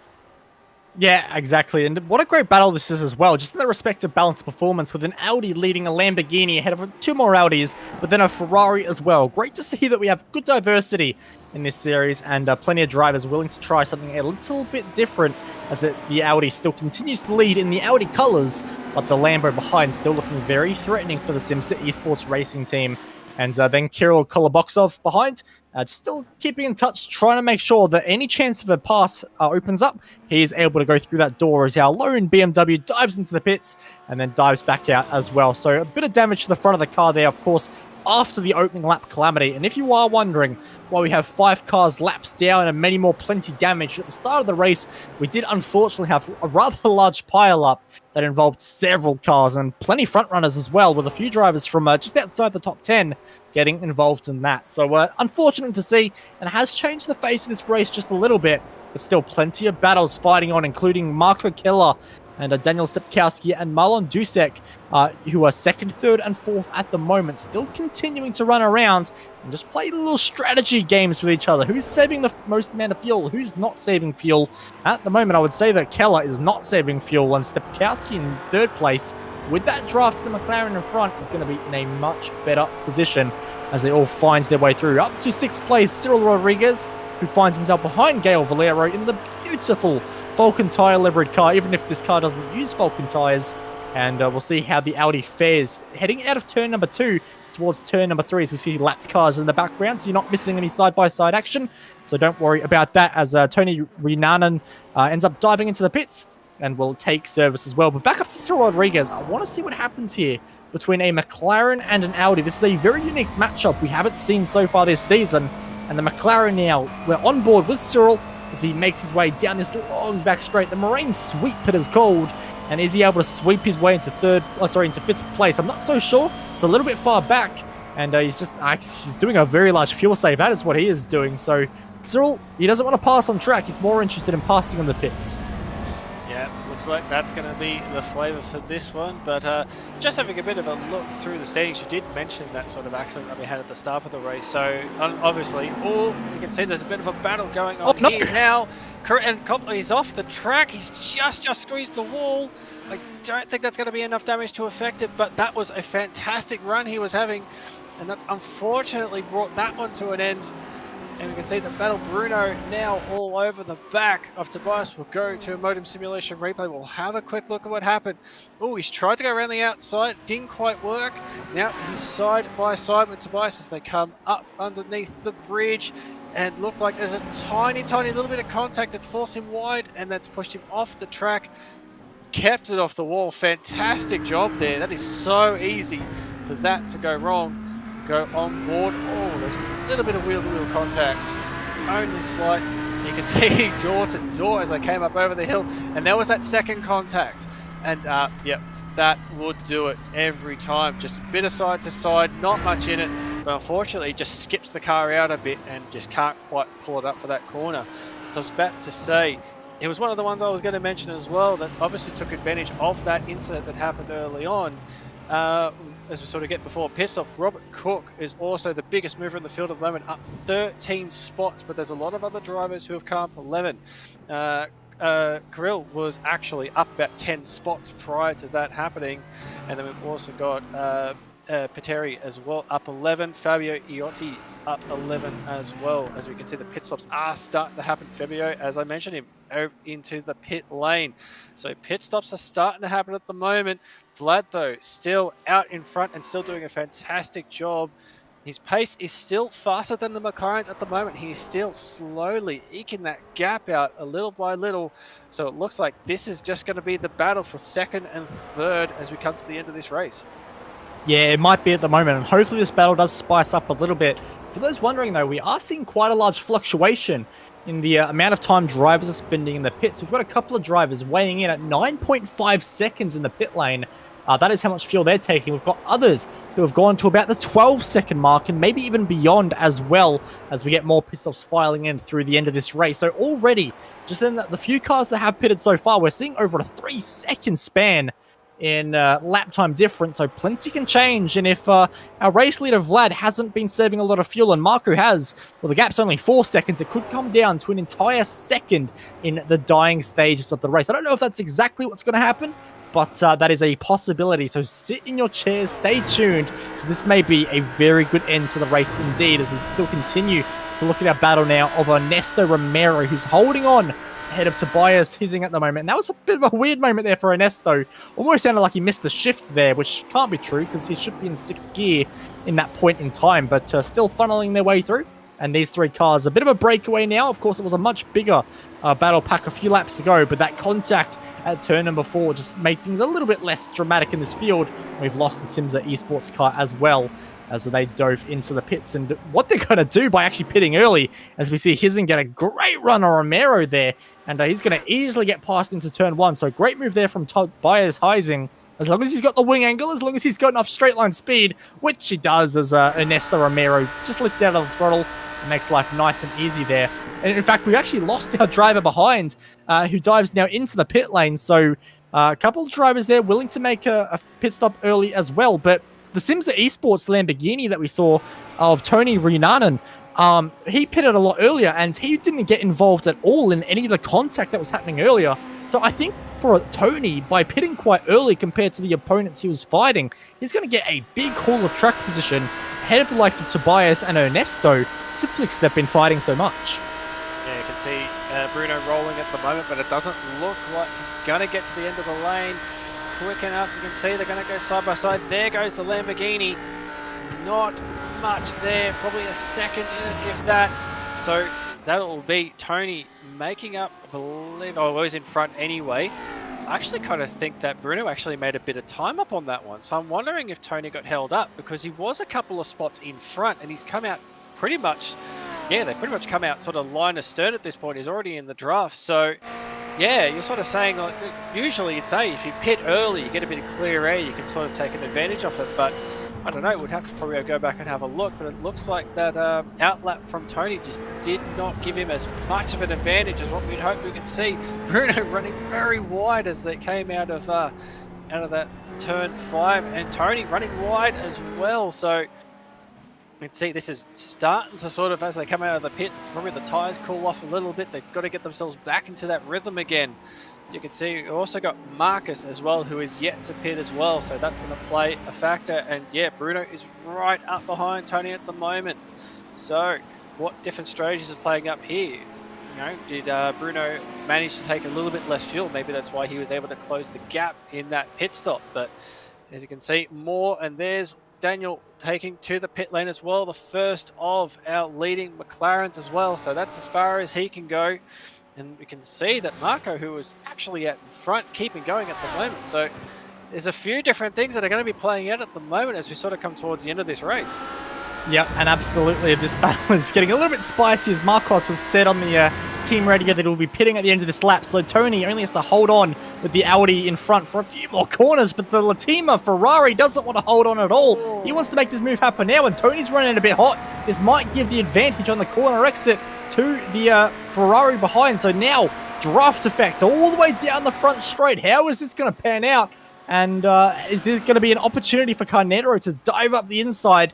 Yeah, exactly. And what a great battle this is as well. Just in the respective balanced performance with an Audi leading a Lamborghini ahead of 2 more Audis, but then a Ferrari as well. Great to see that we have good diversity in this series and plenty of drivers willing to try something a little bit different as the Audi still continues to lead in the Audi colours, but the Lambo behind still looking very threatening for the SimCity Esports racing team. And then Kirill Koloboksov behind, still keeping in touch, trying to make sure that any chance of a pass opens up, he is able to go through that door as our lone BMW dives into the pits and then dives back out as well. So a bit of damage to the front of the car there, of course, after the opening lap calamity. And if you are wondering why we have 5 cars laps down and many more plenty damage at the start of the race, we did unfortunately have a rather large pile-up that involved several cars and plenty front runners as well, with a few drivers from just outside the top 10 getting involved in that. So unfortunate to see, and has changed the face of this race just a little bit, but still plenty of battles fighting on, including Marco Keller and Daniel Sepkowski and Marlon Dusek, who are 2nd, 3rd, and 4th at the moment, still continuing to run around and just play little strategy games with each other. Who's saving the most amount of fuel? Who's not saving fuel? At the moment, I would say that Keller is not saving fuel, and Sepkowski in 3rd place, with that draft to the McLaren in front, is going to be in a much better position as they all find their way through. Up to 6th place, Cyril Rodriguez, who finds himself behind Gael Valero in the beautiful Falcon tyre liveried car, even if this car doesn't use Falcon tyres. And we'll see how the Audi fares heading out of turn number 2 towards turn number 3 as we see lapped cars in the background, so you're not missing any side-by-side action. So don't worry about that as Tony Rinanen ends up diving into the pits and will take service as well. But back up to Cyril Rodriguez. I want to see what happens here between a McLaren and an Audi. This is a very unique matchup we haven't seen so far this season. And the McLaren now, we're on board with Cyril as he makes his way down this long back straight. The Marine sweep it is called. And is he able to sweep his way into into 5th place? I'm not so sure. It's a little bit far back. And he's doing a very large fuel save. That is what he is doing. So Cyril, he doesn't want to pass on track. He's more interested in passing on the pits. Yeah, looks like that's going to be the flavour for this one. But just having a bit of a look through the standings, you did mention that sort of accident that we had at the start of the race. So obviously, you can see there's a bit of a battle going on here now. And he's off the track. He's just squeezed the wall. I don't think that's going to be enough damage to affect it, but that was a fantastic run he was having. And that's unfortunately brought that one to an end. And we can see that Battle Bruno now all over the back of Tobias. We'll go to a modem simulation replay. We'll have a quick look at what happened. Oh, he's tried to go around the outside. Didn't quite work. Now he's side by side with Tobias as they come up underneath the bridge. And look like there's a tiny little bit of contact that's forced him wide. And that's pushed him off the track. Kept it off the wall. Fantastic job there. That is so easy for that to go wrong. Go on board. Oh, there's a little bit of wheel-to-wheel contact. Only slight. You can see door to door as I came up over the hill. And there was that second contact. And, yep, that would do it every time. Just a bit of side to side, not much in it. But unfortunately, it just skips the car out a bit and just can't quite pull it up for that corner. So I was about to say, it was one of the ones I was going to mention as well that obviously took advantage of that incident that happened early on. As we sort of get before pit stop, Robert Cook is also the biggest mover in the field at the moment, up 13 spots, but there's a lot of other drivers who have come up 11. Kirill was actually up about 10 spots prior to that happening. And then we've also got Pateri as well, up 11. Fabio Iotti up 11 as well. As we can see, the pit stops are starting to happen. Fabio, as I mentioned him, into the pit lane. So pit stops are starting to happen at the moment. Vlad, though, still out in front and still doing a fantastic job. His pace is still faster than the McLaren's at the moment. He's still slowly eking that gap out a little by little. So it looks like this is just going to be the battle for 2nd and 3rd as we come to the end of this race. Yeah, it might be at the moment, and hopefully this battle does spice up a little bit. For those wondering, though, we are seeing quite a large fluctuation in the amount of time drivers are spending in the pits. We've got a couple of drivers weighing in at 9.5 seconds in the pit lane. That is how much fuel they're taking. We've got others who have gone to about the 12-second mark and maybe even beyond as well, as we get more pit stops filing in through the end of this race. So already, just in the few cars that have pitted so far, we're seeing over a 3-second span in lap time difference, so plenty can change. And if our race leader Vlad hasn't been saving a lot of fuel and Marco has, well, the gap's only 4 seconds. It could come down to an entire second in the dying stages of the race. I don't know if that's exactly what's going to happen, but that is a possibility. So sit in your chairs, stay tuned, because this may be a very good end to the race indeed, as we still continue to look at our battle now of Ernesto Romero, who's holding on ahead of Tobias Hissing at the moment. And that was a bit of a weird moment there for Ernesto. Almost sounded like he missed the shift there, which can't be true because he should be in 6th gear in that point in time, but still funneling their way through. And these three cars, a bit of a breakaway now. Of course, it was a much bigger battle pack a few laps ago, but that contact at turn number 4 just made things a little bit less dramatic in this field. We've lost the Simza Esports car as well, as they dove into the pits. And what they're going to do by actually pitting early, as we see Hissing get a great run on Romero there, and he's going to easily get past into turn 1. So great move there from Tobias Hissing. As long as he's got the wing angle, as long as he's got enough straight line speed, which he does, as Ernesto Romero just lifts out of the throttle and makes life nice and easy there. And in fact, we actually lost our driver behind, who dives now into the pit lane. So a couple of drivers there willing to make a pit stop early as well. But the Simza Esports Lamborghini that we saw of Tony Rinanen, he pitted a lot earlier, and he didn't get involved at all in any of the contact that was happening earlier. So I think for Tony, by pitting quite early compared to the opponents he was fighting, he's going to get a big haul of track position ahead of the likes of Tobias and Ernesto, simply because they've been fighting so much. Yeah, you can see Bruno rolling at the moment, but it doesn't look like he's going to get to the end of the lane quick enough. You can see they're going to go side by side. There goes the Lamborghini. Not much there, probably a second in it, if that. So that'll be Tony making up, I believe, oh, well, he's in front anyway. I actually kind of think that Bruno actually made a bit of time up on that one. So I'm wondering if Tony got held up, because he was a couple of spots in front and he's come out pretty much, yeah, they've pretty much come out sort of line astern at this point. He's already in the draft. So yeah, you're sort of saying, like, usually you'd say if you pit early, you get a bit of clear air, you can sort of take an advantage of it. But I don't know, we'd have to probably go back and have a look, but it looks like that outlap from Tony just did not give him as much of an advantage as what we'd hoped we could see. Bruno running very wide as they came out of that turn 5, and Tony running wide as well. So you can see this is starting to sort of, as they come out of the pits, probably the tyres cool off a little bit. They've got to get themselves back into that rhythm again. You can see we've also got Marcus as well, who is yet to pit as well, so that's going to play a factor. And yeah, Bruno is right up behind Tony at the moment. So what different strategies is playing up here? You know, did Bruno manage to take a little bit less fuel? Maybe that's why he was able to close the gap in that pit stop. But as you can see, more, and there's Daniel taking to the pit lane as well, the first of our leading McLarens as well. So that's as far as he can go. And we can see that Marco, who was actually out in front, keeping going at the moment. So there's a few different things that are going to be playing out at the moment as we sort of come towards the end of this race. Yep, and absolutely, this battle is getting a little bit spicy, as Marcos has said on the team radio that he'll be pitting at the end of this lap. So Tony only has to hold on with the Audi in front for a few more corners, but the Latima Ferrari doesn't want to hold on at all. He wants to make this move happen now, and Tony's running a bit hot. This might give the advantage on the corner exit to the Ferrari behind. So now, draft effect all the way down the front straight. How is this going to pan out? And is there going to be an opportunity for Carnero to dive up the inside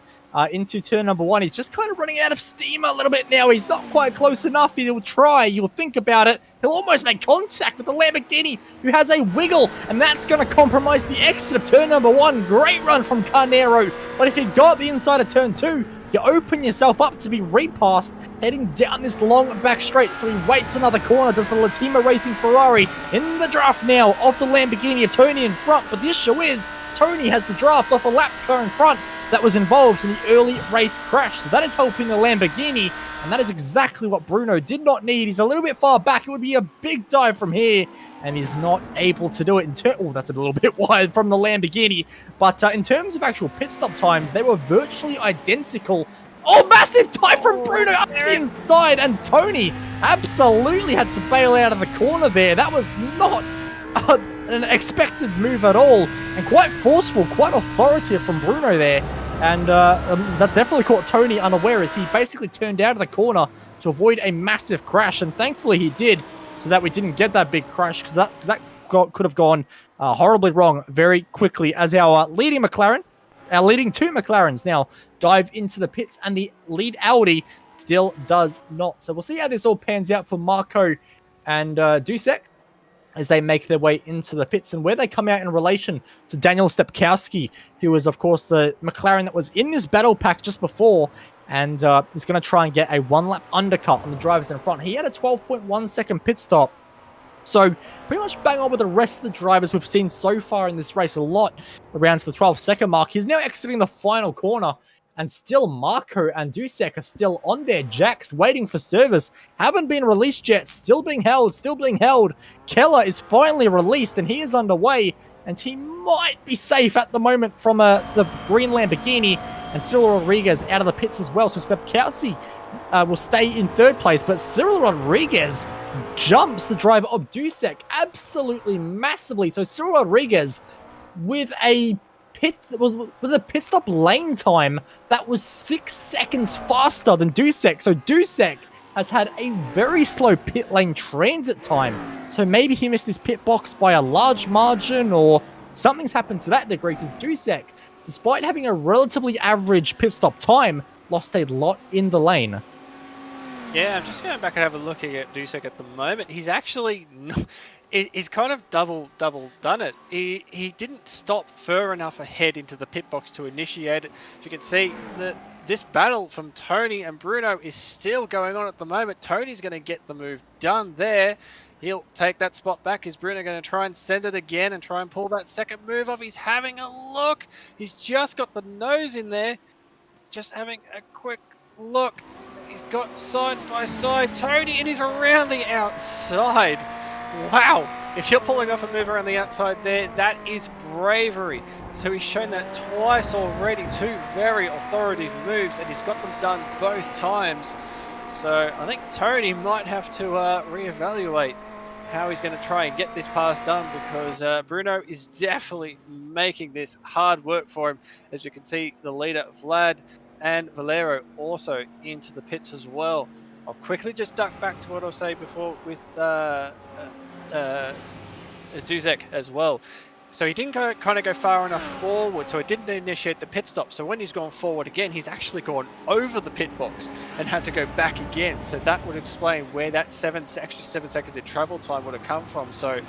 into turn number 1? He's just kind of running out of steam a little bit now. He's not quite close enough. He'll try. He'll think about it. He'll almost make contact with the Lamborghini, who has a wiggle, and that's going to compromise the exit of turn number 1. Great run from Carnero. But if you got the inside of turn 2, you open yourself up to be repassed heading down this long back straight. So he waits another corner. Does the Latima Racing Ferrari in the draft now of the Lamborghini of Tony in front. But the issue is Tony has the draft off a lapped car in front that was involved in the early race crash. So that is helping the Lamborghini, and that is exactly what Bruno did not need. He's a little bit far back. It would be a big dive from here, and he's not able to do it. Oh, that's a little bit wide from the Lamborghini. But in terms of actual pit stop times, they were virtually identical Oh, massive tie from Bruno up the inside, and Tony absolutely had to bail out of the corner there. That was not an expected move at all, and quite forceful, quite authoritative from Bruno there. And that definitely caught Tony unaware as he basically turned out of the corner to avoid a massive crash, and thankfully he did, so that we didn't get that big crash, because that could have gone horribly wrong very quickly as our leading two McLarens now dive into the pits, and the lead Audi still does not. So we'll see how this all pans out for Marco and Dusek as they make their way into the pits, and where they come out in relation to Daniel Stepkowski, who was, of course, the McLaren that was in this battle pack just before, and is going to try and get a one-lap undercut on the drivers in front. He had a 12.1 second pit stop. So pretty much bang on with the rest of the drivers we've seen so far in this race, a lot around to the 12-second mark. He's now exiting the final corner, and still Marco and Dusek are still on their jacks waiting for service. Haven't been released yet, still being held. Keller is finally released, and he is underway, and he might be safe at the moment from the green Lamborghini, and Cyril Rodriguez out of the pits as well. So Stepkowski will stay in third place, but Cyril Rodriguez jumps the driver of Dusek absolutely massively. So Cyril Rodriguez with a pit stop lane time that was 6 seconds faster than Dusek. So Dusek has had a very slow pit lane transit time. So maybe he missed his pit box by a large margin, or something's happened to that degree, because Dusek, despite having a relatively average pit stop time, lost a lot in the lane. Yeah, I'm just going back and have a look at Dusek at the moment. He's actually, he's kind of double done it. He didn't stop far enough ahead into the pit box to initiate it. As you can see, this battle from Tony and Bruno is still going on at the moment. Tony's going to get the move done there. He'll take that spot back. Is Bruno going to try and send it again and try and pull that second move off? He's having a look. He's just got the nose in there. Just having a quick look. He's got side by side Tony, and he's around the outside. Wow. If you're pulling off a move around the outside there, that is bravery. So he's shown that twice already. Two very authoritative moves, and he's got them done both times. So I think Tony might have to reevaluate how he's going to try and get this pass done, because Bruno is definitely making this hard work for him. As you can see, the leader Vlad and Valero also into the pits as well. I'll quickly just duck back to what I was saying before with Dusek as well. So he didn't kind of go far enough forward, so it didn't initiate the pit stop. So when he's gone forward again, he's actually gone over the pit box and had to go back again. So that would explain where that extra 7 seconds of travel time would have come from. So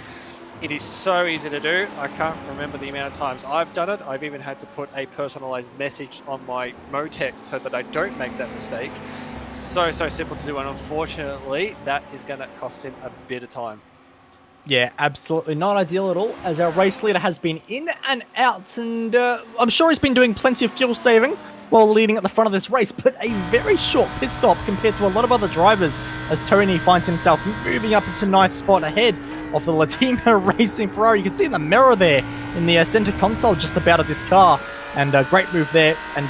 it is so easy to do. I can't remember the amount of times I've done it. I've even had to put a personalized message on my Motec so that I don't make that mistake. So simple to do, and unfortunately, that is going to cost him a bit of time. Yeah, absolutely not ideal at all, as our race leader has been in and out, and I'm sure he's been doing plenty of fuel saving while leading at the front of this race, but a very short pit stop compared to a lot of other drivers, as Tony finds himself moving up into ninth spot ahead of the Latino Racing Ferrari. You can see in the mirror there in the center console just about of this car, and a great move there, and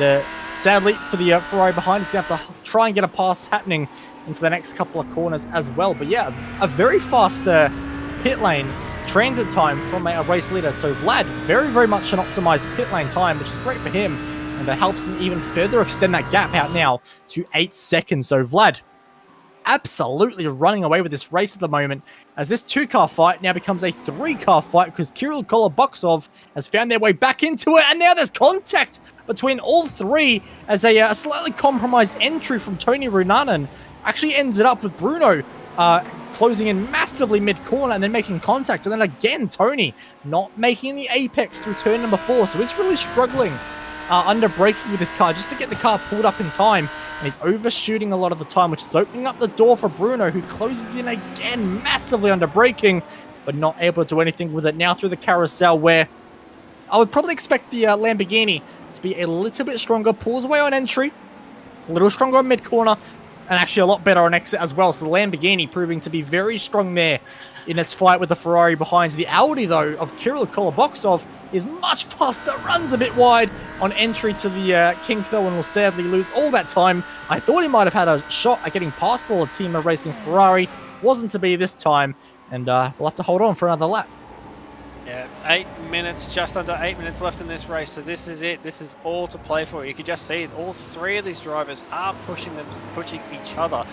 sadly for the Ferrari behind, he's going to have to try and get a pass happening into the next couple of corners as well. But yeah, a very fast pit lane transit time from a race leader. So Vlad, very much an optimized pit lane time, which is great for him, and it helps him even further extend that gap out now to 8 seconds. So Vlad absolutely running away with this race at the moment, as this 2-car fight now becomes a 3-car fight, because Kirill Koloboksov has found their way back into it, and now there's contact between all three, as a slightly compromised entry from Tony Runanen actually ends it up with Bruno closing in massively mid-corner and then making contact. And then again, Tony not making the apex through turn number 4. So he's really struggling under braking with this car just to get the car pulled up in time. And he's overshooting a lot of the time, which is opening up the door for Bruno, who closes in again massively under braking, but not able to do anything with it. Now through the carousel, where I would probably expect the Lamborghini to be a little bit stronger. Pulls away on entry, a little stronger on mid-corner, and actually a lot better on exit as well. So the Lamborghini proving to be very strong there in its fight with the Ferrari behind. The Audi, though, of Kirill Koloboksov is much faster, runs a bit wide on entry to the kink, though, and will sadly lose all that time. I thought he might have had a shot at getting past all the team of Racing Ferrari. Wasn't to be this time, and we'll have to hold on for another lap. Yeah, 8 minutes, just under 8 minutes left in this race, so this is it. This is all to play for. You can just see all three of these drivers are pushing each other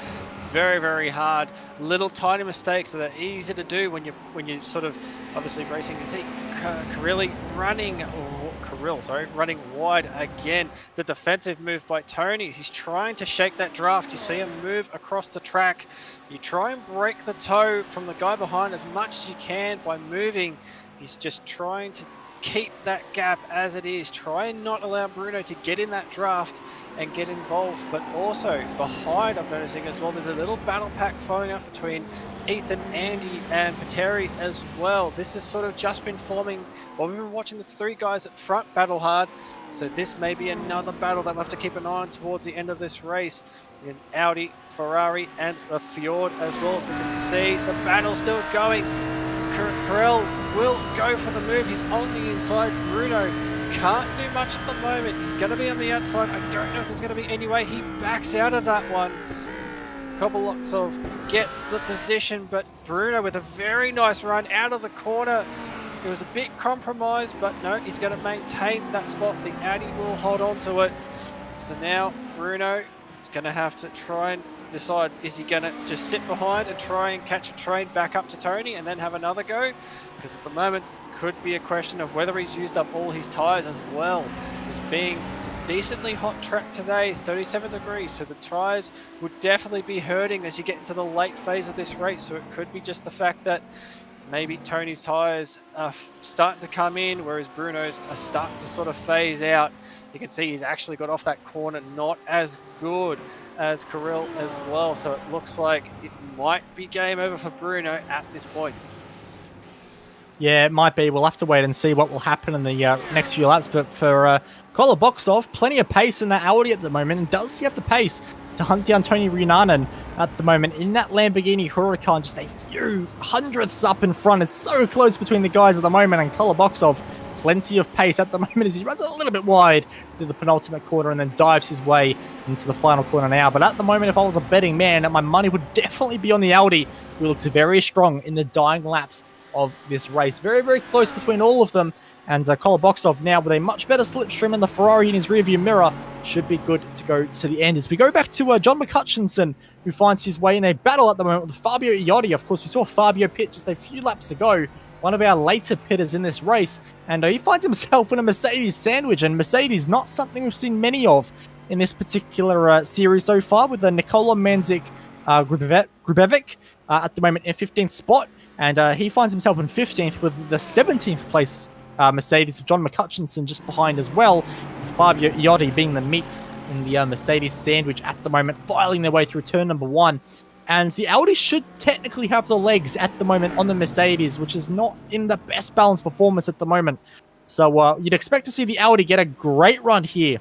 very, very hard. Little tiny mistakes that are easy to do when you sort of obviously racing. You see Kirill running wide again. The defensive move by Tony. He's trying to shake that draft. You see him move across the track. You try and break the toe from the guy behind as much as you can by moving. He's just trying to keep that gap as it is. Try and not allow Bruno to get in that draft and get involved. But also behind, I'm noticing as well, there's a little battle pack following up between Ethan, Andy, and Pateri as well. This has sort of just been forming. Well, we've been watching the three guys at front battle hard. So this may be another battle that we'll have to keep an eye on towards the end of this race. In Audi, Ferrari, and the Fjord as well. As we can see, the battle still going. Kirill will go for the move. He's on the inside. Bruno can't do much at the moment. He's going to be on the outside. I don't know if there's going to be any way. He backs out of that one. Koboloktsov gets the position, but Bruno with a very nice run out of the corner. It was a bit compromised, but no, he's going to maintain that spot. The Audi will hold on to it. So now Bruno is going to have to try and decide, is he going to just sit behind and try and catch a train back up to Tony and then have another go? Because at the moment, could be a question of whether he's used up all his tyres as well. It's a decently hot track today, 37 degrees, so the tyres would definitely be hurting as you get into the late phase of this race. So it could be just the fact that maybe Tony's tyres are starting to come in, whereas Bruno's are starting to sort of phase out. You can see he's actually got off that corner not as good as Kirill as well. So it looks like it might be game over for Bruno at this point. Yeah, it might be. We'll have to wait and see what will happen in the next few laps. But for Koloboksov, plenty of pace in that Audi at the moment. And does he have the pace to hunt down Tony Rinanen at the moment in that Lamborghini Huracan? Just a few hundredths up in front. It's so close between the guys at the moment. And Koloboksov, plenty of pace at the moment as he runs a little bit wide through the penultimate corner and then dives his way into the final corner now. But at the moment, if I was a betting man, my money would definitely be on the Audi, who looks very strong in the dying laps of this race. Very, very close between all of them. And Koloboksov now with a much better slipstream and the Ferrari in his rearview mirror should be good to go to the end. As we go back to John McCutcheon, who finds his way in a battle at the moment with Fabio Iotti. Of course, we saw Fabio pit just a few laps ago, one of our later pitters in this race, and he finds himself in a Mercedes sandwich, and Mercedes not something we've seen many of in this particular series so far, with Nikola Manzik Grubevic at the moment in 15th spot. And he finds himself in 15th with the 17th place Mercedes of John McCutcheon just behind as well. Fabio Iotti being the meat in the Mercedes sandwich at the moment, filing their way through turn number 1. And the Audi should technically have the legs at the moment on the Mercedes, which is not in the best balanced performance at the moment. So you'd expect to see the Audi get a great run here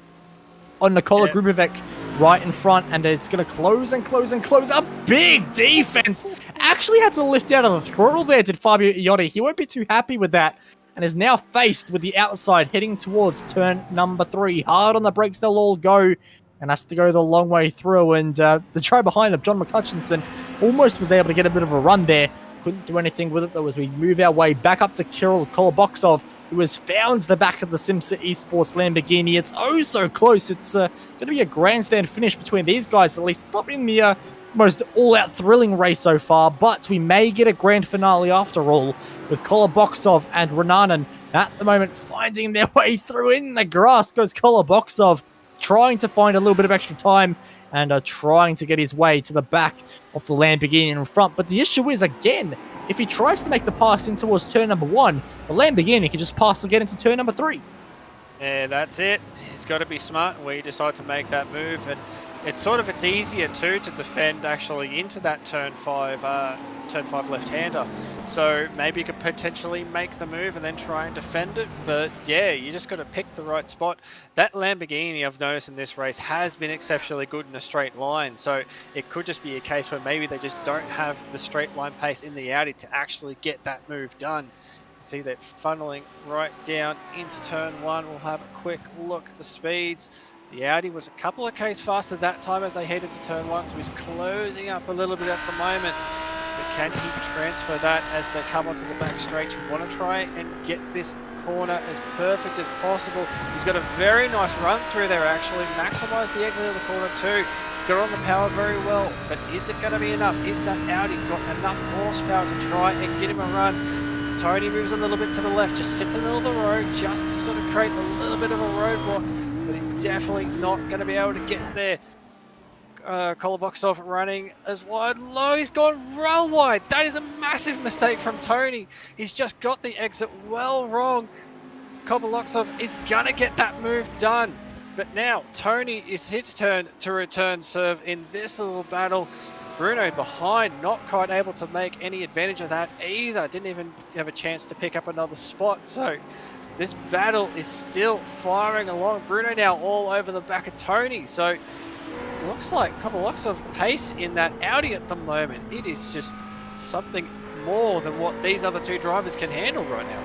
on Nikola Grubevic right in front, and it's going to close and close and close. A big defense. Actually had to lift out of the throttle there, did Fabio Iotti. He won't be too happy with that, and is now faced with the outside heading towards turn number 3. Hard on the brakes they'll all go, and has to go the long way through. And the try behind him, John McCutcheon, almost was able to get a bit of a run there. Couldn't do anything with it, though, as we move our way back up to Kirill Koloboksov, who has found the back of the Simsa Esports Lamborghini. It's oh so close. It's going to be a grandstand finish between these guys. At least it's not been the most all-out thrilling race so far, but we may get a grand finale after all, with Koloboksov and Rinanen at the moment finding their way through. In the grass goes Koloboksov, trying to find a little bit of extra time and trying to get his way to the back of the Lamborghini in front. But the issue is, again, if he tries to make the pass in towards turn number 1, the Lamborghini can just pass again into turn number 3. Yeah, that's it. He's got to be smart where you decide to make that move. And it's easier too to defend actually into that turn 5 left-hander. So maybe you could potentially make the move and then try and defend it. But yeah, you just got to pick the right spot. That Lamborghini, I've noticed in this race, has been exceptionally good in a straight line. So it could just be a case where maybe they just don't have the straight line pace in the Audi to actually get that move done. See that funneling right down into turn 1. We'll have a quick look at the speeds. The Audi was a couple of Ks faster that time as they headed to turn 1, so he's closing up a little bit at the moment. But can he transfer that as they come onto the back straight? You want to try and get this corner as perfect as possible. He's got a very nice run through there actually. Maximise the exit of the corner too. Got on the power very well, but is it going to be enough? Is that Audi got enough horsepower to try and get him a run? Tony moves a little bit to the left, just sits in the middle of the road just to sort of create a little bit of a roadblock, but he's definitely not going to be able to get there. Koloboksov running as wide low. He's gone real wide. That is a massive mistake from Tony. He's just got the exit well wrong. Koloboksov is going to get that move done. But now Tony is his turn to return serve in this little battle. Bruno behind, not quite able to make any advantage of that either. Didn't even have a chance to pick up another spot. So this battle is still firing along. Bruno now all over the back of Tony. So looks like a couple of pace in that Audi at the moment. It is just something more than what these other two drivers can handle right now.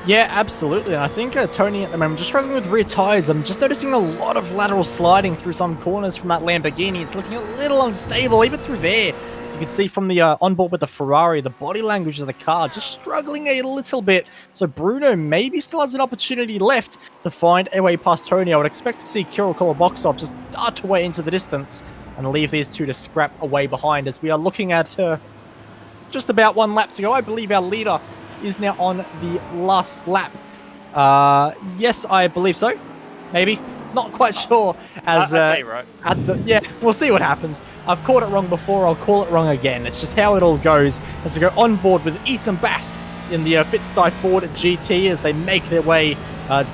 Yeah, absolutely. And I think Tony at the moment just struggling with rear tyres. I'm just noticing a lot of lateral sliding through some corners from that Lamborghini. It's looking a little unstable, even through there. You can see from the onboard with the Ferrari, the body language of the car just struggling a little bit. So Bruno maybe still has an opportunity left to find a way past Tony. I would expect to see Kirill Koloboksov just dart away into the distance and leave these two to scrap away behind as we are looking at just about 1 lap to go. I believe our leader is now on the last lap. Yes, I believe so. Maybe. Not quite sure. As right. Yeah, we'll see what happens. I've caught it wrong before, I'll call it wrong again. It's just how it all goes as we go on board with Ethan Bass in the Fitzstye Ford GT as they make their way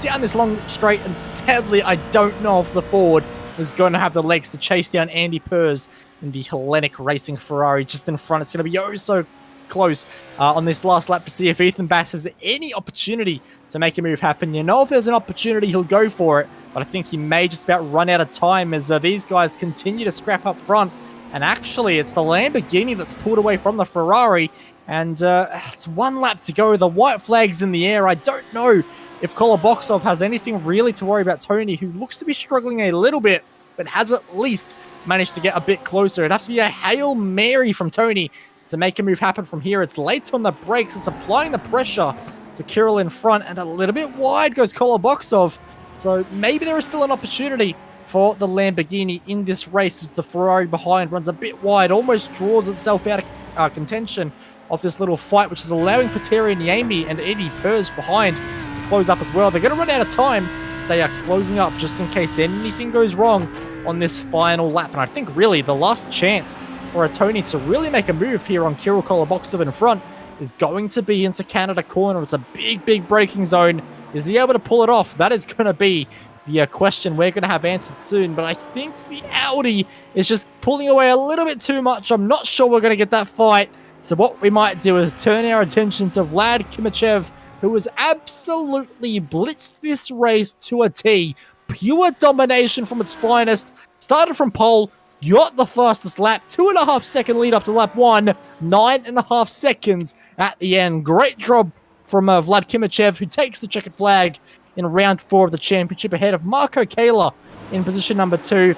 down this long straight. And sadly, I don't know if the Ford is going to have the legs to chase down Andy Pers in the Hellenic Racing Ferrari just in front. It's going to be oh so close on this last lap to see if Ethan Bass has any opportunity to make a move happen. You know, if there's an opportunity, he'll go for it, but I think he may just about run out of time as these guys continue to scrap up front. And actually, it's the Lamborghini that's pulled away from the Ferrari, and it's 1 lap to go. The white flag's in the air. I don't know if Koloboksov has anything really to worry about Tony, who looks to be struggling a little bit, but has at least managed to get a bit closer. It'd have to be a Hail Mary from Tony to make a move happen from here. It's late on the brakes. It's applying the pressure to Kirill in front, and a little bit wide goes Koloboksov. So maybe there is still an opportunity for the Lamborghini in this race as the Ferrari behind runs a bit wide, almost draws itself out of contention of this little fight, which is allowing Pateri Niemi and Eddie Pers behind to close up as well. They're going to run out of time. They are closing up just in case anything goes wrong on this final lap. And I think really the last chance for a Tony to really make a move here on Kirill Koloboksov in front is going to be into Canada corner. It's a big braking zone. Is he able to pull it off? That is going to be the question we're going to have answered soon. But I think the Audi is just pulling away a little bit too much. I'm not sure we're going to get that fight. So what we might do is turn our attention to Vlad Kimachev, who has absolutely blitzed this race to a T. Pure domination from its finest. Started from pole, got the fastest lap, 2.5 second lead after lap 1, 9.5 seconds at the end. Great job from Vlad Kimachev, who takes the checkered flag in round 4 of the championship ahead of Marco Kayla in position number 2,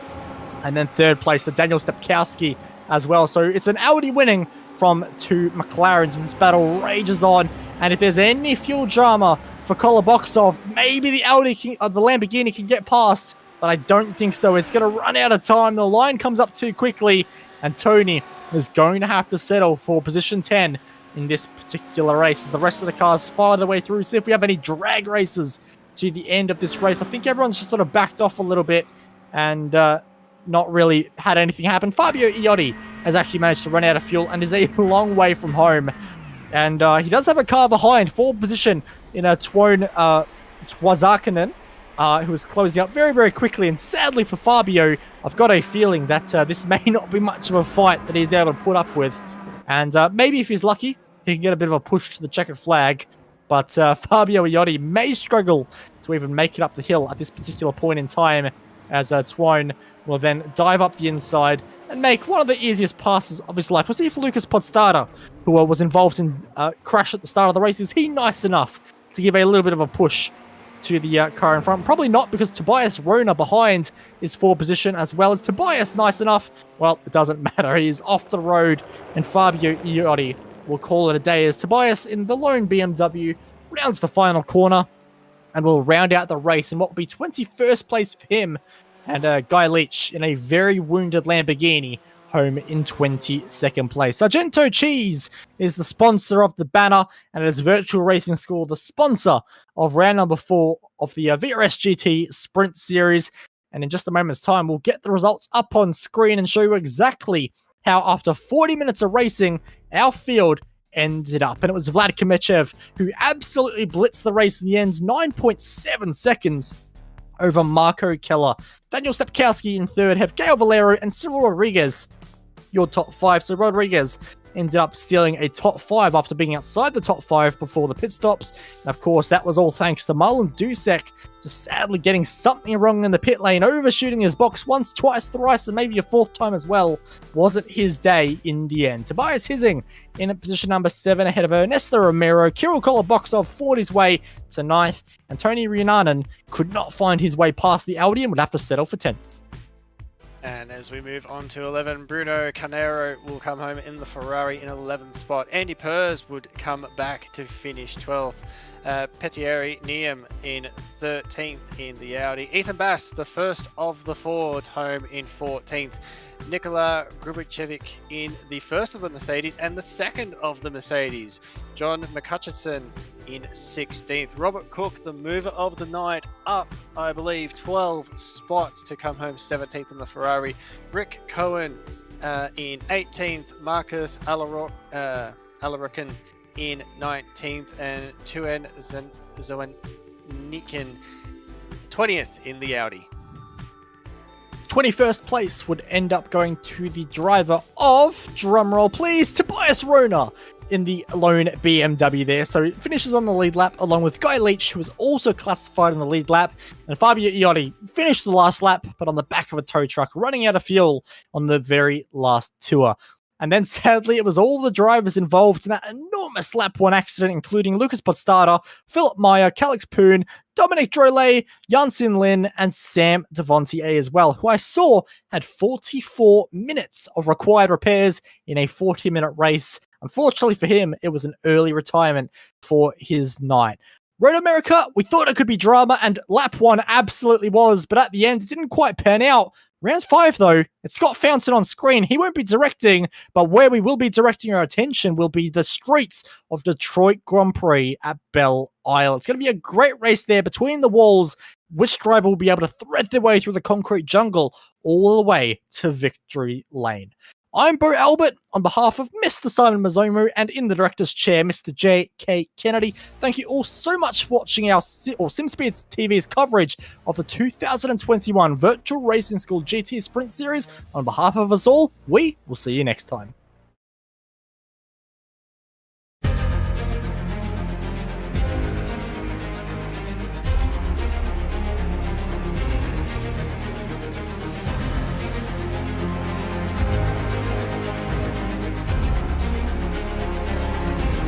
and then 3rd place to Daniel Stepkowski as well. So it's an Audi winning from 2 McLarens, and this battle rages on. And if there's any fuel drama for Koloboksov, maybe the Lamborghini can get past, but I don't think so. It's going to run out of time. The line comes up too quickly, and Tony is going to have to settle for position 10 in this particular race as the rest of the cars fire their way through. See if we have any drag races to the end of this race. I think everyone's just sort of backed off a little bit and not really had anything happen. Fabio Iotti has actually managed to run out of fuel and is a long way from home. And he does have a car behind, 4th position in a Twazarkanen. who was closing up very, very quickly. And sadly for Fabio, I've got a feeling that this may not be much of a fight that he's able to put up with. And maybe if he's lucky, he can get a bit of a push to the checkered flag. But Fabio Iotti may struggle to even make it up the hill at this particular point in time, as Twone will then dive up the inside and make one of the easiest passes of his life. We'll see if Lucas Podstata, who was involved in crash at the start of the race, is he nice enough to give a little bit of a push to the car in front? Probably not, because Tobias Rona behind is for position, as well as Tobias nice enough. Well, it doesn't matter. He is off the road, and Fabio Iotti will call it a day as Tobias in the lone BMW rounds the final corner and will round out the race in what will be 21st place for him, and Guy Leach in a very wounded Lamborghini home in 22nd place. Sargento Cheese is the sponsor of the banner, and it is Virtual Racing School, the sponsor of round number 4 of the VRS GT Sprint Series. And in just a moment's time, we'll get the results up on screen and show you exactly how after 40 minutes of racing, our field ended up. And it was Vlad Kamichev who absolutely blitzed the race in the end, 9.7 seconds over Marco Keller. Daniel Stepkowski in third, have Gail Valero and Cyril Rodriguez your top 5. So Rodriguez ended up stealing a top 5 after being outside the top 5 before the pit stops. And of course, that was all thanks to Marlon Dusek just sadly getting something wrong in the pit lane, overshooting his box once, twice, thrice, and maybe a 4th time as well. Wasn't his day in the end. Tobias Hissing in position number 7 ahead of Ernesto Romero. Kirill Kolobokov fought his way to 9th, and Tony Rinanen could not find his way past the Audi and would have to settle for 10th. And as we move on to 11, Bruno Canero will come home in the Ferrari in 11th spot. Andy Pers would come back to finish 12th. Petieri Niem in 13th in the Audi. Ethan Bass, the first of the Ford, home in 14th. Nikola Grubicevic in the first of the Mercedes and the second of the Mercedes. John McCutcheon in 16th. Robert Cook, the mover of the night, up, I believe, 12 spots to come home 17th in the Ferrari. Rick Cohen in 18th. Marcus Alarakan in 19th. And Tuen Zoenikin 20th in the Audi. 21st place would end up going to the driver of, drumroll please, Tobias Rona in the lone BMW there. So it finishes on the lead lap along with Guy Leach, who was also classified in the lead lap. And Fabio Iotti finished the last lap, but on the back of a tow truck, running out of fuel on the very last tour. And then sadly, it was all the drivers involved in that enormous lap 1 accident, including Lucas Podstata, Philip Meyer, Calix Poon, Dominic Drolet, Janssen Lin, and Sam Devontier as well, who I saw had 44 minutes of required repairs in a 40-minute race. Unfortunately for him, it was an early retirement for his night. Road America, we thought it could be drama, and lap 1 absolutely was, but at the end, it didn't quite pan out. Round 5, though, it's Scott Fountain on screen. He won't be directing, but where we will be directing our attention will be the streets of Detroit Grand Prix at Belle Isle. It's going to be a great race there between the walls. Which driver will be able to thread their way through the concrete jungle all the way to victory lane? I'm Bo Albert on behalf of Mr. Simon Mazomu and in the director's chair, Mr. J.K. Kennedy. Thank you all so much for watching our SimSpeed TV's coverage of the 2021 Virtual Racing School GT Sprint Series. On behalf of us all, we will see you next time.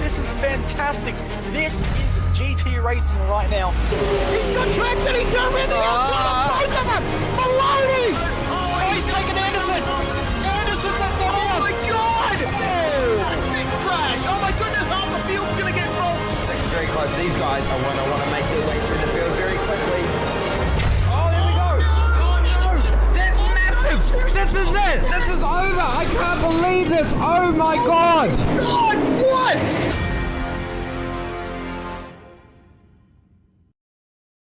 This is fantastic. This is GT racing right now. He's got traction, he's got everything outside of both of them! Maloney! Oh, he's taken Anderson! Anderson's up top! Oh my god! Oh! Big crash! Oh my goodness, half the field's gonna get rolled! Second very close. These guys are want to make their way through the field very quickly. Oh, there we go! Oh no! That's massive! This is it! This is over! I can't believe this! Oh my god! God, what?